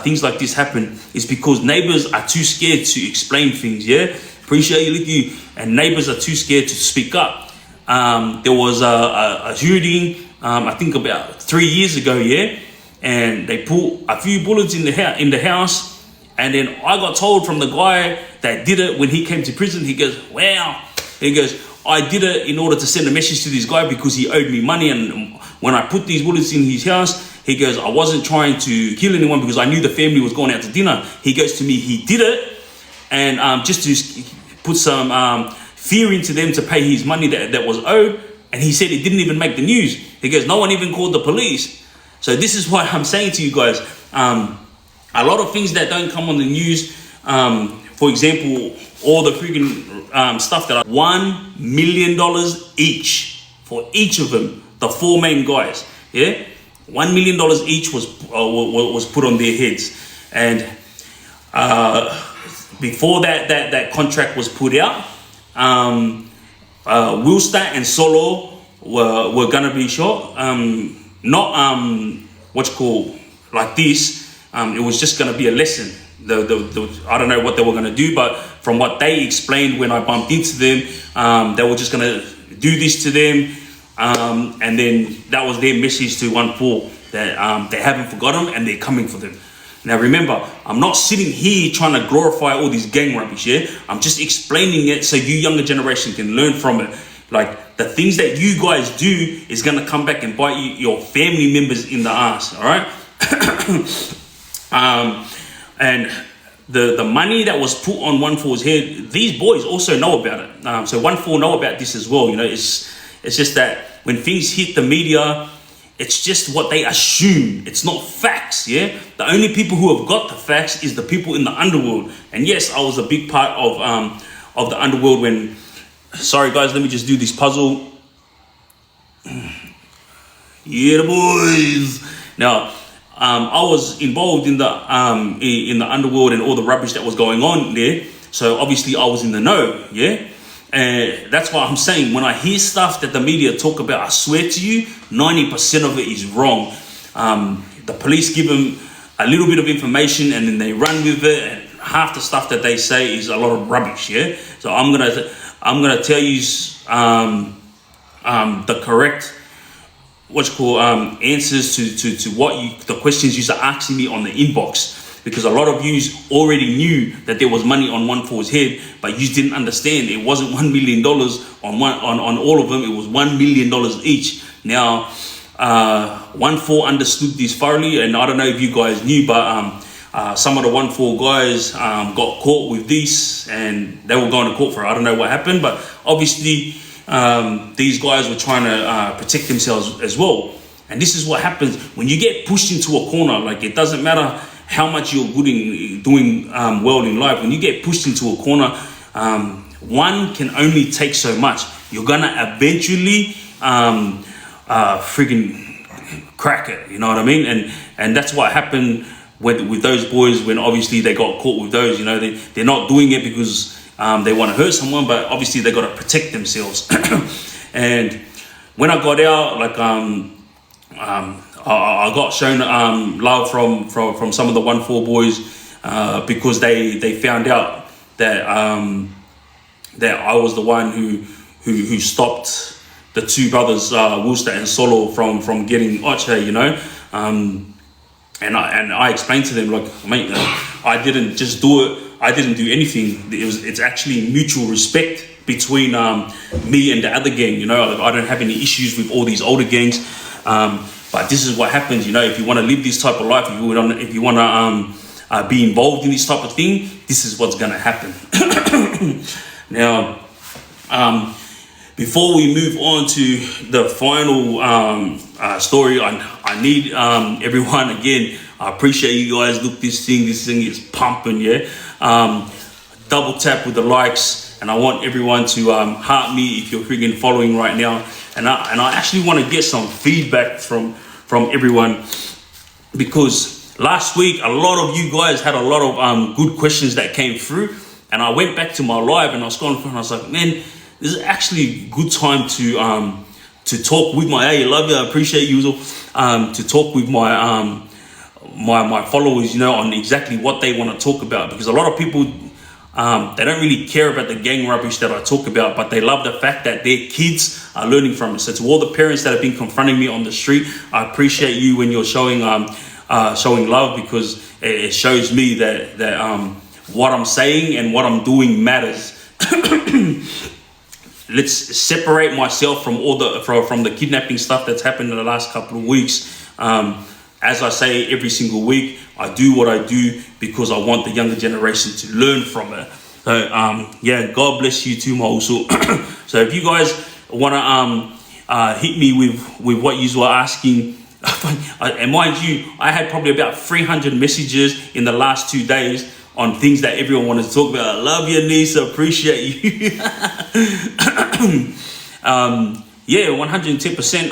things like this happen. Is because neighbors are too scared to explain things, yeah? Appreciate you, Licky. And neighbors are too scared to speak up. There was a shooting, I think about 3 years ago, yeah? And they put a few bullets in the house. And then I got told from the guy that did it when he came to prison, he goes, wow. He goes, I did it in order to send a message to this guy because he owed me money. And when I put these bullets in his house, he goes, I wasn't trying to kill anyone because I knew the family was going out to dinner. He goes to me, he did it, and just to put some fear into them to pay his money that was owed. And he said it didn't even make the news. He goes, no one even called the police. So this is why I'm saying to you guys, a lot of things that don't come on the news, for example, all the freaking stuff that $1 million each for each of them, the four main guys, yeah? $1 million each was put on their heads. And before that contract was put out, Worcester and Solo were gonna be shot. Not what's called like this. It was just gonna be a lesson. I don't know what they were gonna do, but from what they explained when I bumped into them, they were just gonna do this to them. And then that was their message to ONEFOUR. that they haven't forgotten and they're coming for them. Now remember, I'm not sitting here trying to glorify all this gang rubbish, yeah? I'm just explaining it so you younger generation can learn from it. Like, the things that you guys do is gonna come back and bite your family members in the ass, all right? And the money that was put on ONEFOUR's head, these boys also know about it. So ONEFOUR know about this as well, you know? It's just that when things hit the media, it's just what they assume. It's not facts, yeah? The only people who have got the facts is the people in the underworld. And yes, I was a big part of the underworld when... Sorry guys, let me just do this puzzle. Yeah, the boys. Now, I was involved in the underworld and all the rubbish that was going on there. So obviously I was in the know, yeah? And that's why I'm saying, when I hear stuff that the media talk about, I swear to you, 90% of it is wrong. The police give them a little bit of information and then they run with it, and half the stuff that they say is a lot of rubbish, yeah? So I'm gonna tell you the correct answers to the questions you are asking me on the inbox. Because a lot of you already knew that there was money on ONEFOUR's head, but you didn't understand. It wasn't $1 million on all of them. It was $1 million each. Now, ONEFOUR understood this thoroughly, and I don't know if you guys knew, but some of the ONEFOUR guys got caught with this, and they were going to court for it. I don't know what happened, but obviously these guys were trying to protect themselves as well. And this is what happens when you get pushed into a corner. Like, it doesn't matter how much you're doing well in life. When you get pushed into a corner, one can only take so much. You're gonna eventually friggin' crack it, you know what I mean? And that's what happened with those boys when obviously they got caught with those. You know, they're not doing it because they want to hurt someone, but obviously they got to protect themselves. And when I got out, like I got shown love from some of the ONEFOUR boys because they found out that that I was the one who stopped the two brothers Worcester and Solo from getting Oche, you know. And I explained to them, like, mate, I didn't just do it. I didn't do anything. It's actually mutual respect between me and the other gang, you know. Like, I don't have any issues with all these older gangs. But this is what happens, you know. If you want to live this type of life, if you want to be involved in this type of thing, this is what's going to happen. Now, before we move on to the final story, I need everyone, again, I appreciate you guys. Look, this thing is pumping, yeah. Double tap with the likes, and I want everyone to heart me if you're freaking following right now. And I actually want to get some feedback from everyone, because last week a lot of you guys had a lot of good questions that came through, and I went back to my live and I was going through and I was like, man, this is actually a good time to talk with my, hey, love you, I appreciate you, to talk with my my followers, you know, on exactly what they want to talk about. Because a lot of people, they don't really care about the gang rubbish that I talk about, but they love the fact that their kids are learning from it. So to all the parents that have been confronting me on the street, I appreciate you when you're showing love, because it shows me that what I'm saying and what I'm doing matters. Let's separate myself from all from the kidnapping stuff that's happened in the last couple of weeks. As I say every single week, I do what I do because I want the younger generation to learn from it. So yeah, God bless you too, Mausu. So if you guys want to hit me with what you were asking, and mind you, I had probably about 300 messages in the last 2 days on things that everyone wanted to talk about. I love you, Nisa, appreciate you. Yeah, 110%.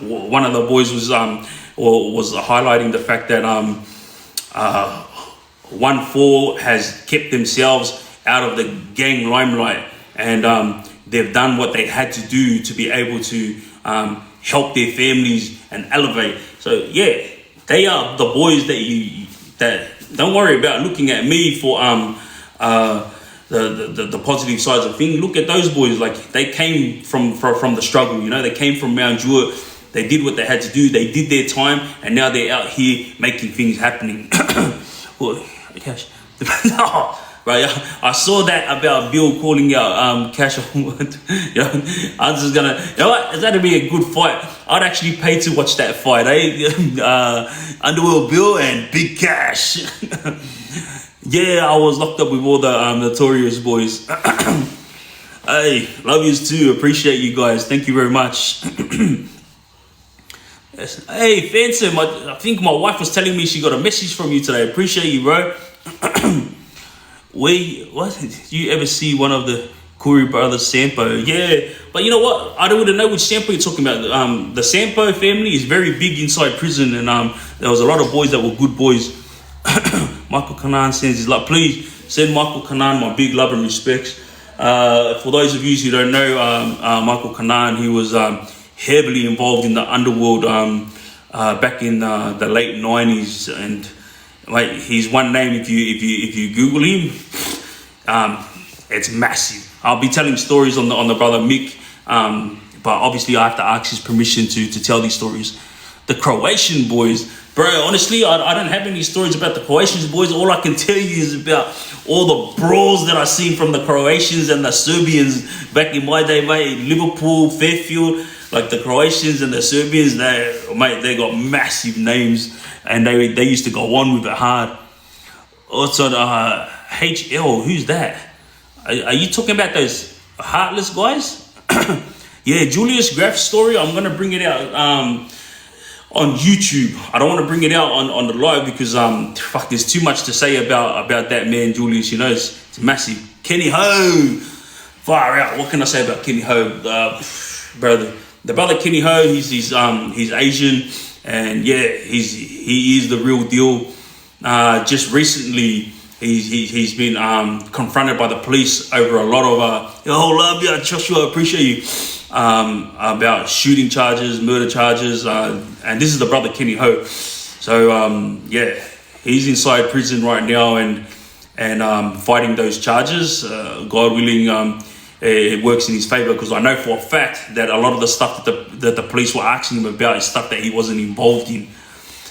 One of the boys was highlighting the fact that ONEFOUR has kept themselves out of the gang limelight, and they've done what they had to do to be able to help their families and elevate. So yeah, they are the boys that don't worry about looking at me for the positive sides of things. Look at those boys, like they came from the struggle, you know. They came from Mount Druitt. They did what they had to do. They did their time, and now they're out here making things happening. Well, Cash. Right, I saw that about Bill calling out Cash. I'm just gonna, you know what? It's gonna be a good fight. I'd actually pay to watch that fight, Underworld Bill and Big Cash. Yeah, I was locked up with all the Notorious boys. Hey, love yous too. Appreciate you guys. Thank you very much. Yes. Hey, Phantom, I think my wife was telling me she got a message from you today. Appreciate you, bro. What? Did you ever see one of the Curry brothers, Sampo? Yeah, but you know what? I don't really know which Sampo you're talking about. The Sampo family is very big inside prison, and there was a lot of boys that were good boys. Michael Kanan sends his love. Please send Michael Kanan my big love and respects. For those of you who don't know, Michael Kanan, he was heavily involved in the underworld back in the late 90s, and like he's one name if you Google him, it's massive. I'll be telling stories on the brother Mick, but obviously I have to ask his permission to tell these stories. The Croatian boys, bro, honestly, I don't have any stories about the Croatian boys. All I can tell you is about all the brawls that I seen from the Croatians and the Serbians back in my day, mate. Liverpool, Fairfield, like the Croatians and the Serbians, they got massive names, and they used to go on with it hard. Also, HL, who's that? Are you talking about those heartless guys? Yeah, Julius Graff's story, I'm going to bring it out on YouTube. I don't want to bring it out on the live because there's too much to say about that man, Julius. You know, it's massive. Kenny Ho, far out. What can I say about Kenny Ho? Brother, the brother Kenny Ho, he's Asian, and yeah, he is the real deal. Just recently, he's been confronted by the police over a lot of love you, Joshua, appreciate you, about shooting charges, murder charges, and this is the brother Kenny Ho. So yeah, he's inside prison right now and fighting those charges. God willing, it works in his favor, because I know for a fact that a lot of the stuff that the police were asking him about is stuff that he wasn't involved in.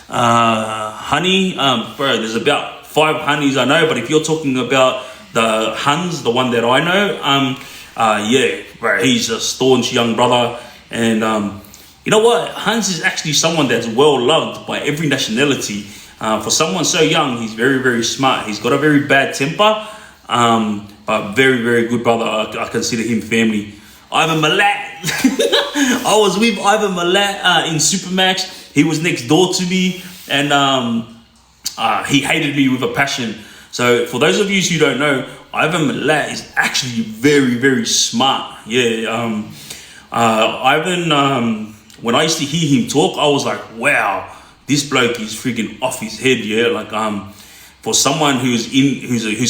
Honey, bro, there's about 5 honeys I know, but if you're talking about the Huns, the one that I know, yeah, bro, he's a staunch young brother, and you know what? Hans is actually someone that's well loved by every nationality. For someone so young, he's very, very smart. He's got a very bad temper, but very, very good brother. I consider him family. Ivan Milat. I was with Ivan Milat in Supermax. He was next door to me, and he hated me with a passion. So for those of you who don't know, Ivan Milat is actually very, very smart. Yeah, Ivan, when I used to hear him talk, I was like, wow, this bloke is freaking off his head. Yeah, like for someone who's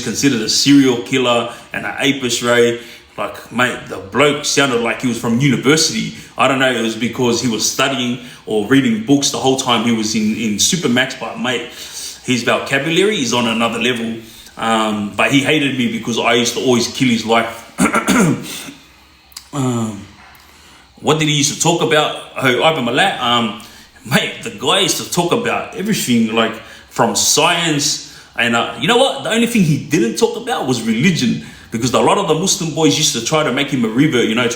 considered a serial killer and an apist ray, like, mate, the bloke sounded like he was from university. I don't know, it was because he was studying or reading books the whole time he was in Supermax, but mate, his vocabulary is on another level. But he hated me because I used to always kill his life. What did he used to talk about? Oh, Ivan Milat, mate, the guy used to talk about everything, like from science. And you know what? The only thing he didn't talk about was religion, because a lot of the Muslim boys used to try to make him a revert, you know,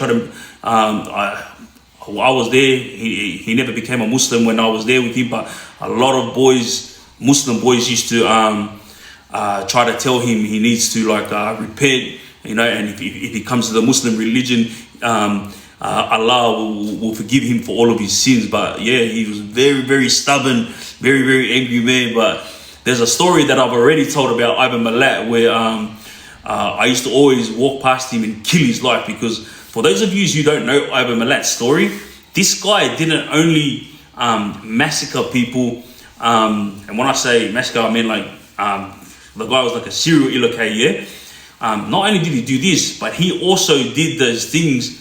I was there, he never became a Muslim when I was there with him, but a lot of Muslim boys used to try to tell him he needs to repent, you know, and if he comes to the Muslim religion, Allah will forgive him for all of his sins. But yeah, he was very, very stubborn, very, very angry man. But there's a story that I've already told about Ivan Milat where I used to always walk past him and kill his life, because for those of you who don't know Ivan Milat's story, this guy didn't only massacre people, and when I say massacre, I mean like the guy was like a serial killer, yeah. Not only did he do this, but he also did those things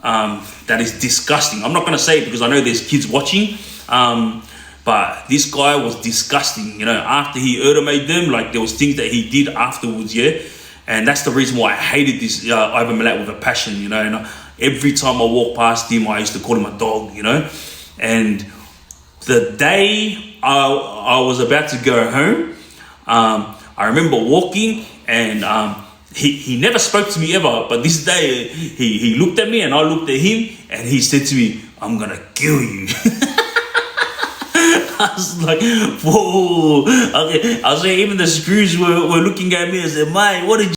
that is disgusting. I'm not going to say it because I know there's kids watching, but this guy was disgusting, you know. After he made them, like there was things that he did afterwards, yeah. And that's the reason why I hated this Ivan Milat with a passion, you know. And every time I walk past him, I used to call him a dog, you know. And the day I was about to go home, I remember walking, and he never spoke to me ever, but this day he looked at me and I looked at him, and he said to me, "I'm gonna kill you." I was like, whoa. Okay. I was like, even the screws were looking at me and said, "Mate, what did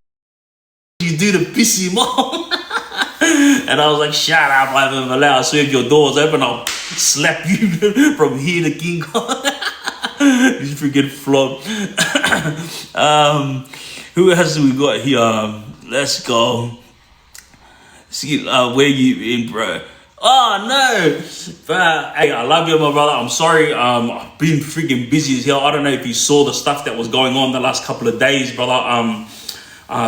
you do to piss him off?" And I was like, "Shut up, Ivan Malay. I swear if your door's open, I'll slap you from here to King Kong." This freaking flop. Who else we got here? Let's go. See, where you in, bro? Oh no, hey, I love you, my brother. I'm sorry. I've been freaking busy as hell. I don't know if you saw the stuff that was going on the last couple of days, brother.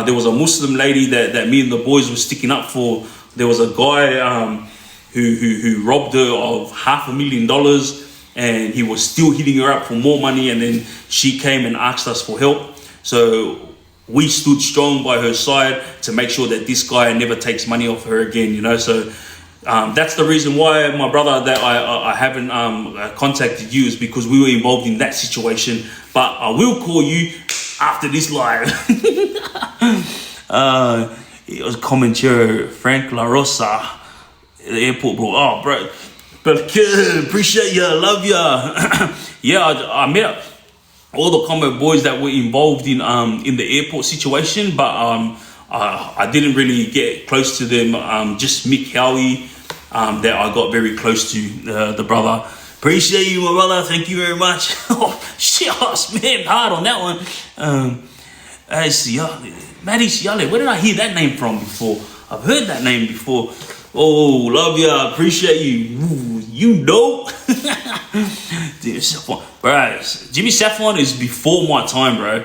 There was a Muslim lady that me and the boys were sticking up for. There was a guy who robbed her of $500,000, and he was still hitting her up for more money. And then she came and asked us for help. So we stood strong by her side to make sure that this guy never takes money off her again. You know, so. That's the reason why, my brother, that I haven't contacted you, is because we were involved in that situation. But I will call you after this live. It was commentator Frank La Rosa at the airport, bro. Oh, bro. But appreciate you. Love ya. Yeah, I met all the comment boys that were involved in the airport situation, but I didn't really get close to them. Just Mick Howie, that I got very close to, the brother. Appreciate you, my brother. Thank you very much. Oh, shit, man, hard on that one. Hey, Siale. Matty Siale, where did I hear that name from before? I've heard that name before. Oh, love ya. Appreciate you. Ooh, you know. Bro, Jimmy Saffron is before my time, bro.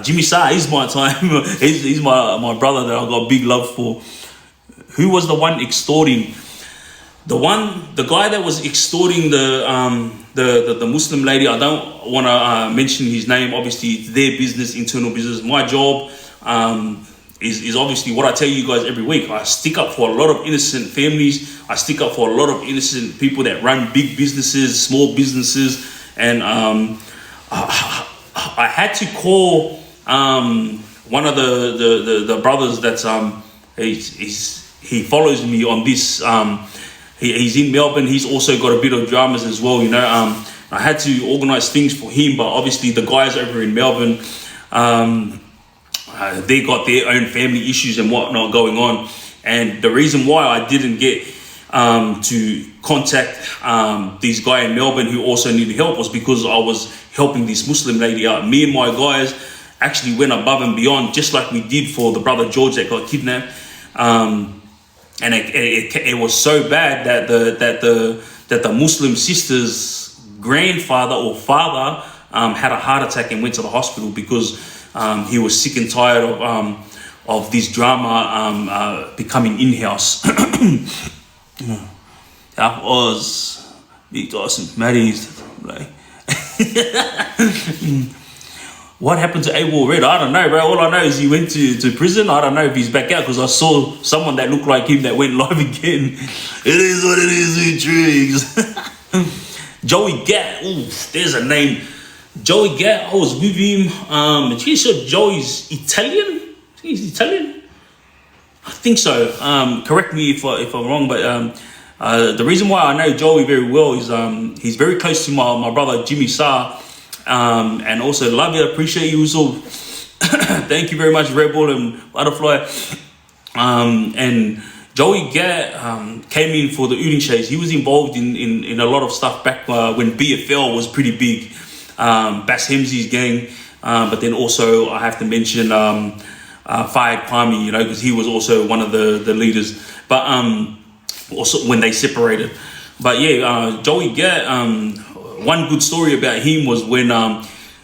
Jimmy Sa is my time. he's my brother that I got big love for. Who was the one extorting? The guy that was extorting the Muslim lady. I don't want to mention his name. Obviously, it's their business, internal business. My job is obviously what I tell you guys every week. I stick up for a lot of innocent families. I stick up for a lot of innocent people that run big businesses, small businesses, and I had to call one of the brothers that's he follows me on this. He's in Melbourne. He's also got a bit of dramas as well, you know. I had to organize things for him, but obviously the guys over in Melbourne, they got their own family issues and whatnot going on. And the reason why I didn't get to contact this guy in Melbourne who also needed help was because I was helping this Muslim lady out. Me and my guys actually went above and beyond, just like we did for the brother George that got kidnapped. And it was so bad that the Muslim sister's grandfather or father had a heart attack and went to the hospital because he was sick and tired of this drama becoming in-house. That was Big Dawson, Maddie's like. What happened to AWOL Red? I don't know, bro. All I know is he went to prison. I don't know if he's back out because I saw someone that looked like him that went live again. It is what it is with Triggz. Joey Gat. Ooh, there's a name. Joey Gat. I was with him. I'm pretty sure Joey's Italian. I think he's Italian. I think so. Correct me if I'm wrong, but the reason why I know Joey very well is he's very close to my brother Jimmy Sa. And also love you, appreciate you also. Thank you very much, Red Bull and Butterfly. And Joey Gat came in for the Udin Chase. He was involved in a lot of stuff back when BFL was pretty big. Bass Hemsey's gang, but then also I have to mention Fayed Kwame, you know, because he was also one of the leaders. But also when they separated. But yeah, Joey Gat. One good story about him was when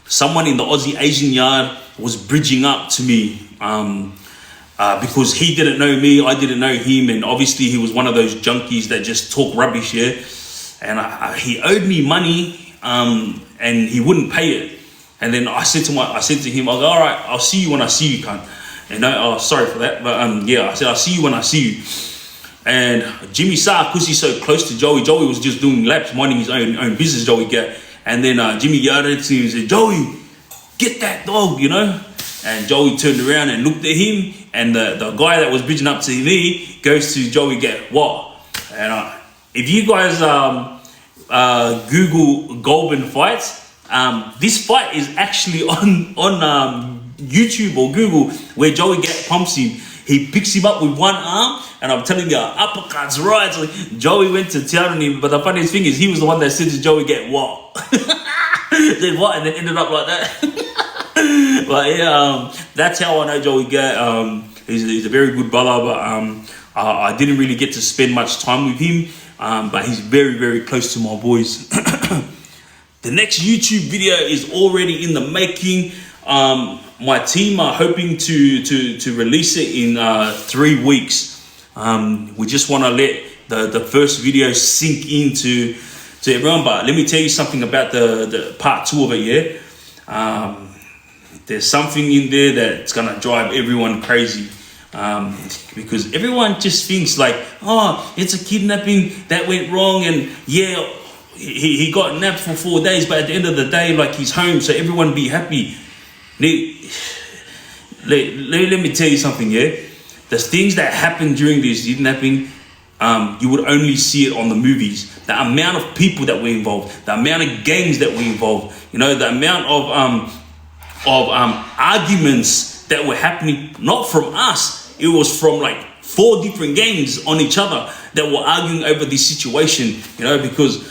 someone in the Aussie Asian yard was bridging up to me because he didn't know me, I didn't know him, and obviously he was one of those junkies that just talk rubbish, yeah. And he owed me money and he wouldn't pay it. And then I said to him, I go, all right, I'll see you when I see you, cunt. And sorry for that, but yeah, I said I'll see you when I see you. And Jimmy Sa, because he's so close to Joey, Joey was just doing laps, minding his own business, Joey get. And then Jimmy yelled at him and said, Joey, get that dog, you know? And Joey turned around and looked at him, and the guy that was bitching up to me goes to Joey, get what? And if you guys Google Goldman fights, this fight is actually on YouTube or Google, where Joey pumps him. He picks him up with one arm, and I'm telling you, uppercuts, right? So Joey went to town on him, but the funniest thing is he was the one that said to Joey, get what? Said what? And then ended up like that. But yeah, that's how I know Joey get. He's a very good brother, but I didn't really get to spend much time with him, but he's very, very close to my boys. The next YouTube video is already in the making. My team are hoping to release it in 3 weeks. We just want to let the first video sink into everyone. But let me tell you something about the part 2 of it, yeah? There's something in there that's going to drive everyone crazy. Because everyone just thinks like, oh, it's a kidnapping that went wrong, and yeah, he got napped for 4 days, but at the end of the day, like, he's home, so everyone be happy. Let me tell you something, yeah? The things that happen during this kidnapping, you would only see it on the movies. The amount of people that were involved, the amount of gangs that were involved, you know, the amount of arguments that were happening, not from us. It was from like 4 different gangs on each other that were arguing over this situation, you know, because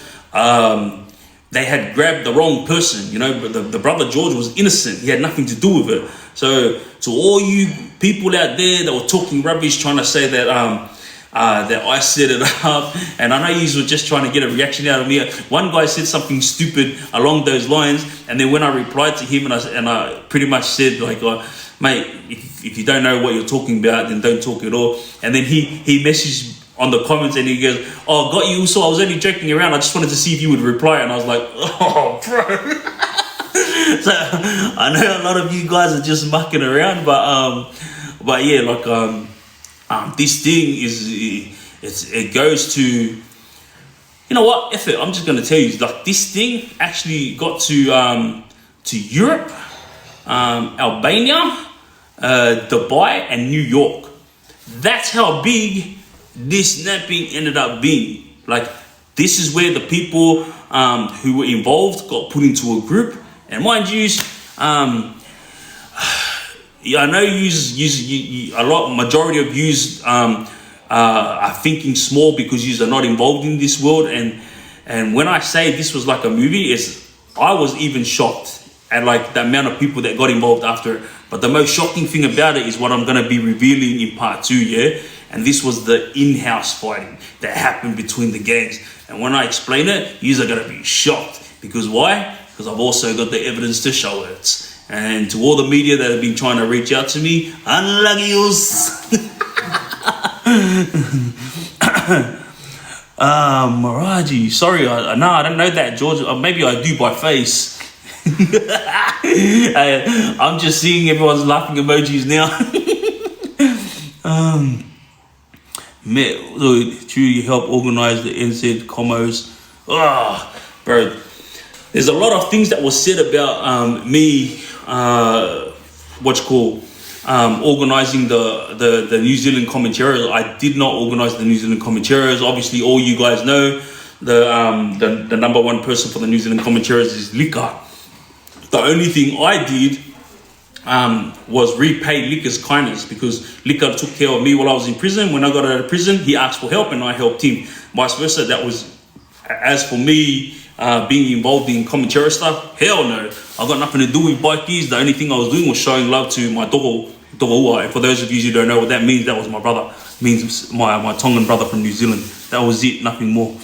they had grabbed the wrong person, you know, but the brother George was innocent. He had nothing to do with it. So to all you people out there that were talking rubbish, trying to say that that I set it up, and I know you were just trying to get a reaction out of me. One guy said something stupid along those lines, and then when I replied to him, and I pretty much said like, mate, if you don't know what you're talking about, then don't talk at all. And then he messaged on the comments, and he goes, oh, got you, so I was only joking around, I just wanted to see if you would reply. And I was like, oh, bro. So I know a lot of you guys are just mucking around, but yeah, like this thing it goes to, you know what, F it, I'm just gonna tell you, like, this thing actually got to Europe, Albania, Dubai, and New York. That's how big this napping ended up being. Like, this is where the people who were involved got put into a group. And mind you, I know majority of yous are thinking small because yous are not involved in this world. And when I say this was like a movie, I was even shocked at like the amount of people that got involved after it. But the most shocking thing about it is what I'm going to be revealing in part 2, yeah? And this was the in-house fighting that happened between the gangs. And when I explain it, yous are going to be shocked. Because why? Because I've also got the evidence to show it. And to all the media that have been trying to reach out to me, unlucky yous. Maraji, sorry, I don't know that, George. Maybe I do by face. I'm just seeing everyone's laughing emojis now. You help organize the NZ commos. Bro, there's a lot of things that was said about me, organizing the New Zealand commentaries. I did not organize the New Zealand commentaries. Obviously, all you guys know the number one person for the New Zealand commentaries is Lika. The only thing I did was repay Lika's kindness, because Lika took care of me while I was in prison. When I got out of prison, he asked for help and I helped him. Vice versa. That was, as for me, being involved in commentary stuff, hell no. I got nothing to do with bikies. The only thing I was doing was showing love to my dogo. And for those of you who don't know what that means, that was my brother. It means my Tongan brother from New Zealand. That was it, nothing more.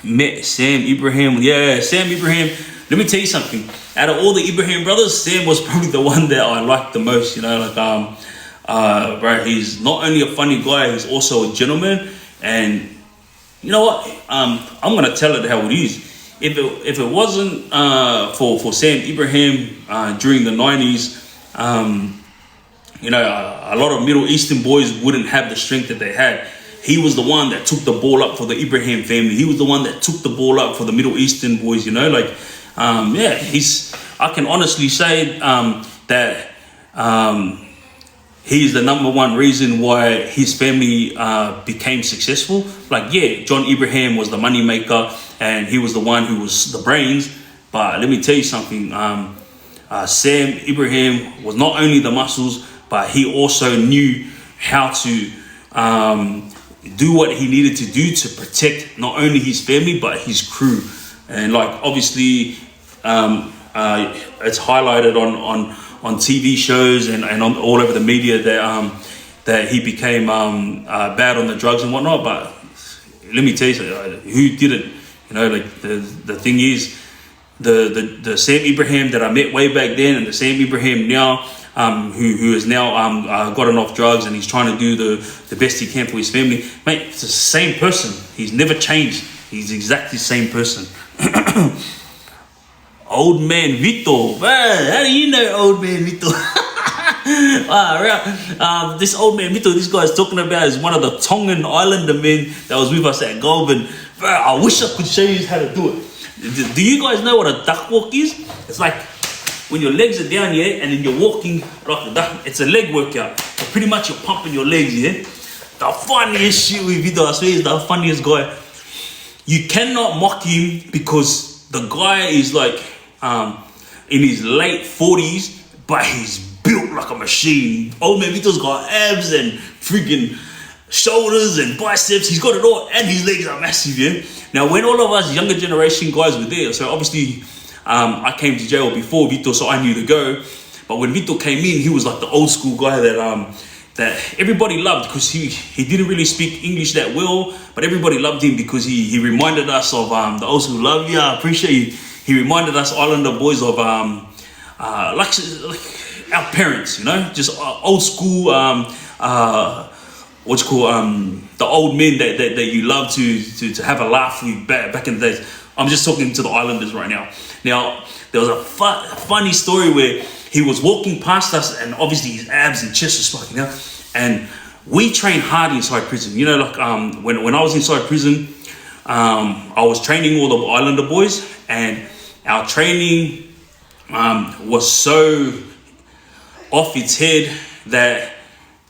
Met Sam Ibrahim. Yeah, Sam Ibrahim. Let me tell you something. Out of all the Ibrahim brothers, Sam was probably the one that I liked the most. You know, like bro, he's not only a funny guy, he's also a gentleman. And you know what? I'm gonna tell it how it is. If it wasn't for Sam Ibrahim during the 90s, you know, a lot of Middle Eastern boys wouldn't have the strength that they had. he was the one that took the ball up for the Ibrahim family. He was the one that took the ball up for the Middle Eastern boys, you know, like, yeah, I can honestly say that he's the number one reason why his family became successful. Like, yeah, John Ibrahim was the money maker and he was the one who was the brains. But let me tell you something, Sam Ibrahim was not only the muscles, but he also knew how to do what he needed to do to protect not only his family, but his crew. And like, obviously, it's highlighted on TV shows and on all over the media that he became bad on the drugs and whatnot. But let me tell you something, who didn't? You know, like the thing is, the Sam Ibrahim that I met way back then and the Sam Ibrahim now, who is now gotten off drugs and he's trying to do the best he can for his family, mate, it's the same person. He's never changed. He's exactly the same person. Old man Vito. Man, how do you know old man Vito? This old man Vito, this guy is talking about is one of the Tongan Islander men that was with us at Goulburn. I wish I could show you how to do it. Do you guys know what a duck walk is? It's like when your legs are down here and then you're walking like a duck. It's a leg workout. So pretty much you're pumping your legs here. The funniest shit with Vito, I swear, is the funniest guy. You cannot mock him because the guy is like in his late 40s, but he's built like a machine. Old man Vito's got abs and freaking shoulders and biceps. He's got it all, and his legs are massive, yeah? Now, when all of us younger generation guys were there, so obviously I came to jail before Vito, so I knew to go. But when Vito came in, he was like the old school guy that everybody loved because he didn't really speak English that well, but everybody loved him because he reminded us of the old school love. Yeah, I appreciate you. He reminded us Islander boys of like our parents, you know, just old school, the old men that you love to have a laugh with back in the days. I'm just talking to the Islanders right now. Now, there was a funny story where he was walking past us and obviously his abs and chest was sparking out. And we train hard inside prison. You know, like when I was inside prison, I was training all the Islander boys, and our training was so off its head that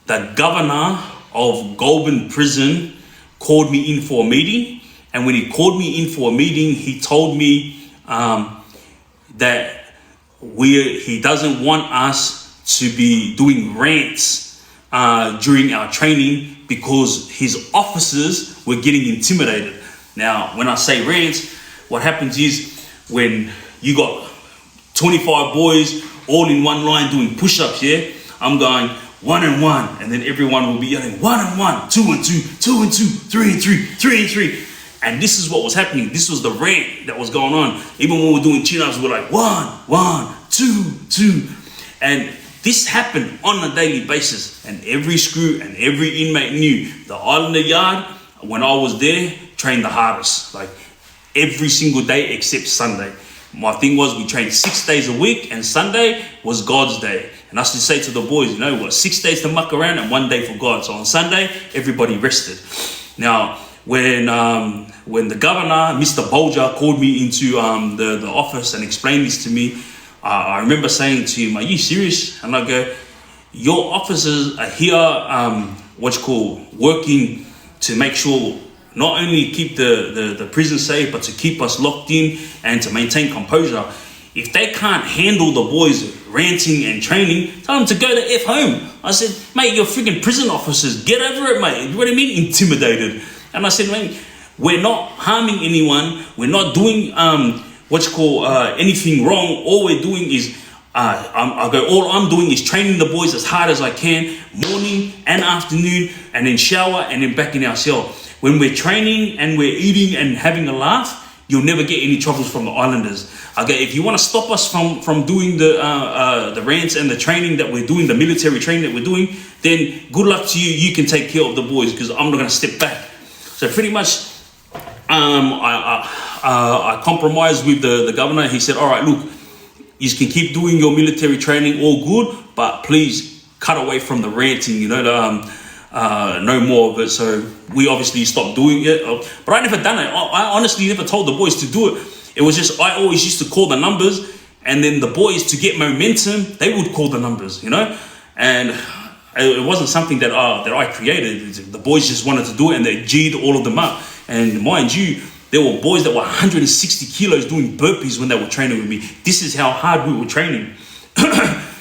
the governor of Goulburn prison called me in for a meeting. And when he called me in for a meeting, he told me that he doesn't want us to be doing rants during our training because his officers were getting intimidated. Now, when I say rants, what happens is when you got 25 boys all in one line doing push-ups, yeah? I'm going 1 and 1, and then everyone will be yelling 1 and 1, 2 and 2, 2 and 2, 3 and 3, 3 and 3. And this is what was happening. This was the rant that was going on. Even when we were doing chin-ups, we were like 1, 1, 2, 2. And this happened on a daily basis. And every screw and every inmate knew the Islander yard, when I was there, trained the hardest. Like every single day except Sunday. My thing was we trained 6 days a week, and Sunday was God's day. And I used to say to the boys, you know what, 6 days to muck around and 1 day for God. So on Sunday, everybody rested. Now, when the governor, Mr. Bolger, called me into the office and explained this to me, I remember saying to him, "Are you serious?" And I go, "Your officers are here, working to make sure not only keep the prison safe, but to keep us locked in and to maintain composure. If they can't handle the boys ranting and training, tell them to go the F home." I said, "Mate, you're freaking prison officers. Get over it, mate. What do you mean intimidated?" And I said, "Mate, we're not harming anyone. We're not doing anything wrong. All we're doing is all I'm doing is training the boys as hard as I can, morning and afternoon, and then shower and then back in our cell. When we're training and we're eating and having a laugh, you'll never get any troubles from the Islanders. Okay, if you want to stop us from doing the rants and the training that we're doing, the military training that we're doing, then good luck to you. You can take care of the boys because I'm not going to step back." So pretty much, I compromised with the governor. He said, "All right, look, you can keep doing your military training, all good, but please cut away from the ranting. You know, no more of it. So we obviously stopped doing it. But I never done it. I honestly never told the boys to do it. It was just, I always used to call the numbers, and then the boys, to get momentum, they would call the numbers, you know? And it wasn't something that I created. The boys just wanted to do it, and they G'd all of them up. And mind you, there were boys that were 160 kilos doing burpees when they were training with me. This is how hard we were training.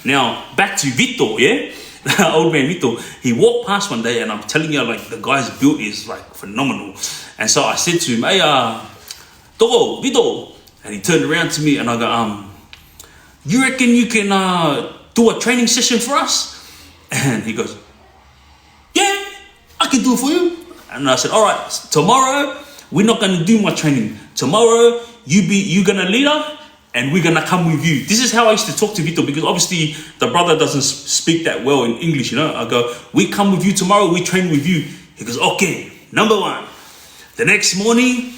Now, back to Vito, yeah? Old man Vito, he walked past one day, and I'm telling you, like, the guy's build is like phenomenal. And so I said to him, hey, Togo, Vito. And he turned around to me, and I go, you reckon you can do a training session for us? And he goes, yeah, I can do it for you. And I said, all right, tomorrow, we're not going to do my training. Tomorrow, you're going to lead us, and we're going to come with you. This is how I used to talk to Vito, because obviously the brother doesn't speak that well in English, you know. I go, we come with you tomorrow, we train with you. He goes, okay, number one. The next morning,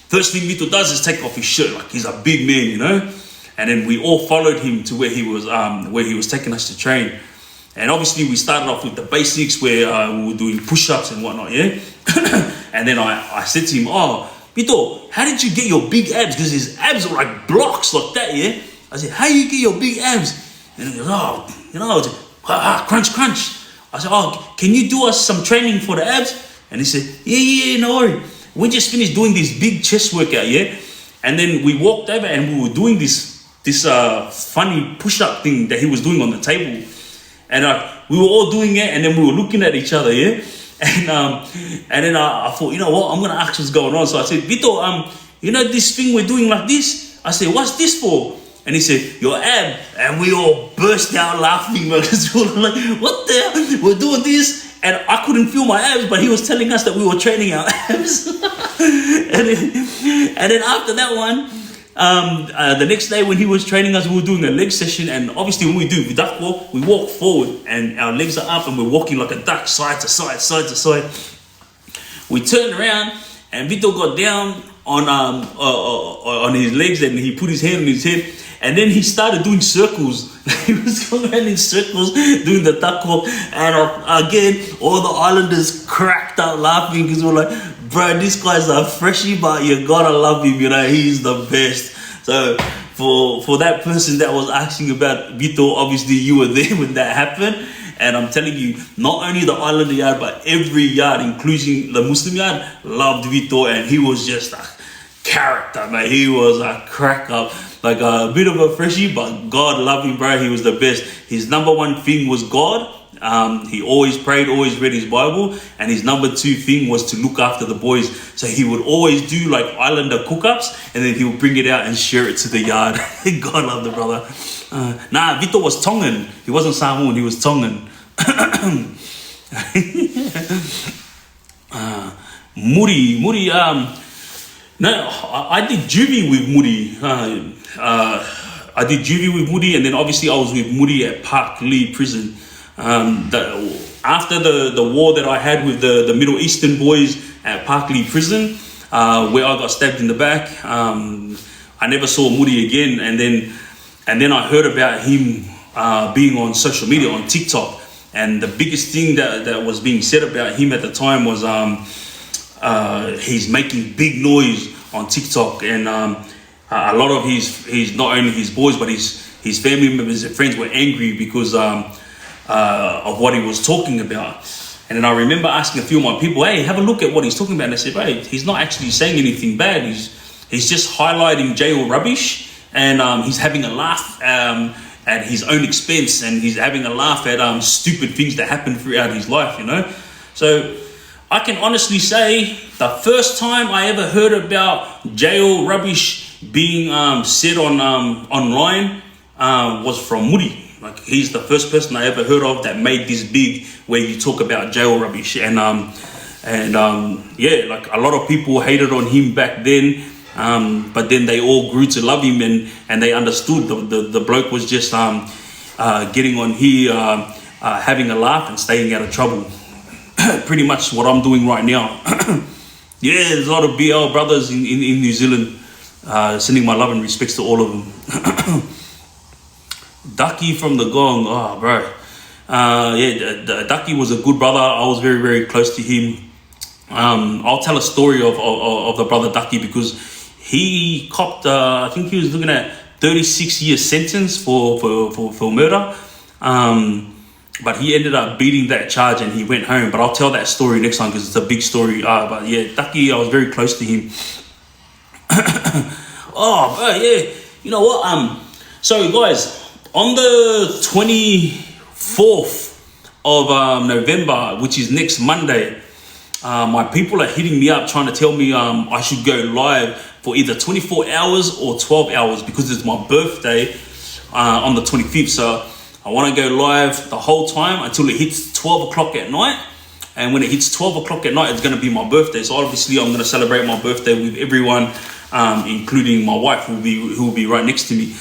first thing Vito does is take off his shirt, like he's a big man, you know. And then we all followed him to where he was taking us to train. And obviously we started off with the basics, where we were doing push-ups and whatnot, yeah? And then I said to him, oh, Vito, how did you get your big abs? Because his abs are like blocks like that, yeah? I said, how do you get your big abs? And he goes, oh, you know, crunch, crunch. I said, oh, can you do us some training for the abs? And he said, yeah, no worry. We just finished doing this big chest workout, yeah? And then we walked over, and we were doing this funny push-up thing that he was doing on the table. And we were all doing it, and then we were looking at each other, yeah? And then I thought, you know what, I'm going to ask what's going on. So I said, Vito, you know this thing we're doing like this? I said, what's this for? And he said, your ab. And we all burst out laughing, because we were like, what the hell? We're doing this. And I couldn't feel my abs, but he was telling us that we were training our abs. and then after that one, the next day when he was training us, we were doing a leg session. And obviously when we do duck walk, we walk forward, and our legs are up, and we're walking like a duck, side to side, side to side. We turned around, and Vito got down on his legs, and he put his hand on his head, and then he started doing circles. He was going around in circles doing the duck walk. And again, all the islanders cracked out laughing, because we're like, bro, this guy's a freshie, but you gotta love him, you know, he's the best. So for that person that was asking about Vito, obviously you were there when that happened. And I'm telling you, not only the Islander yard, but every yard, including the Muslim yard, loved Vito. And he was just a character, man. He was a crack up, like a bit of a freshie, but God loved him, bro. He was the best. His number one thing was God. He always prayed, always read his Bible, and his number two thing was to look after the boys. So he would always do like Islander cook-ups, and then he would bring it out and share it to the yard. God love the brother. Vito was Tongan. He wasn't Samoan, he was Tongan. Muri, no, I did juvie with Muri. I did juvie with Muri, and then obviously I was with Muri at Park Lee Prison. After the war that I had with the Middle Eastern boys at Park Lee Prison, where I got stabbed in the back, I never saw Muri again. And then I heard about him being on social media, on TikTok. And the biggest thing that was being said about him at the time was he's making big noise on TikTok. And a lot of his not only his boys, but his family members and friends were angry because of what he was talking about. And then I remember asking a few of my people, hey, have a look at what he's talking about. And I said, hey, he's not actually saying anything bad. He's just highlighting jail rubbish, and he's having a laugh at his own expense, and he's having a laugh at stupid things that happen throughout his life, you know. So I can honestly say the first time I ever heard about jail rubbish being said on online was from Muri. Like, he's the first person I ever heard of that made this big, where you talk about jail rubbish. And yeah, like a lot of people hated on him back then, but then they all grew to love him, and they understood the bloke was just getting on here, having a laugh and staying out of trouble. Pretty much what I'm doing right now. Yeah, there's a lot of BL brothers in New Zealand. Sending my love and respects to all of them. Ducky from the Gong, oh bro. Ducky was a good brother. I was very, very close to him. I'll tell a story of the brother Ducky, because he copped, I think he was looking at 36-year sentence for murder. But he ended up beating that charge and he went home. But I'll tell that story next time because it's a big story. But yeah, Ducky, I was very close to him. You know what? So guys, on the 24th of November, which is next Monday, my people are hitting me up trying to tell me I should go live for either 24 hours or 12 hours because it's my birthday on the 25th. So I want to go live the whole time until it hits 12 o'clock at night. And when it hits 12 o'clock at night, it's going to be my birthday. So obviously I'm going to celebrate my birthday with everyone, including my wife who will be right next to me.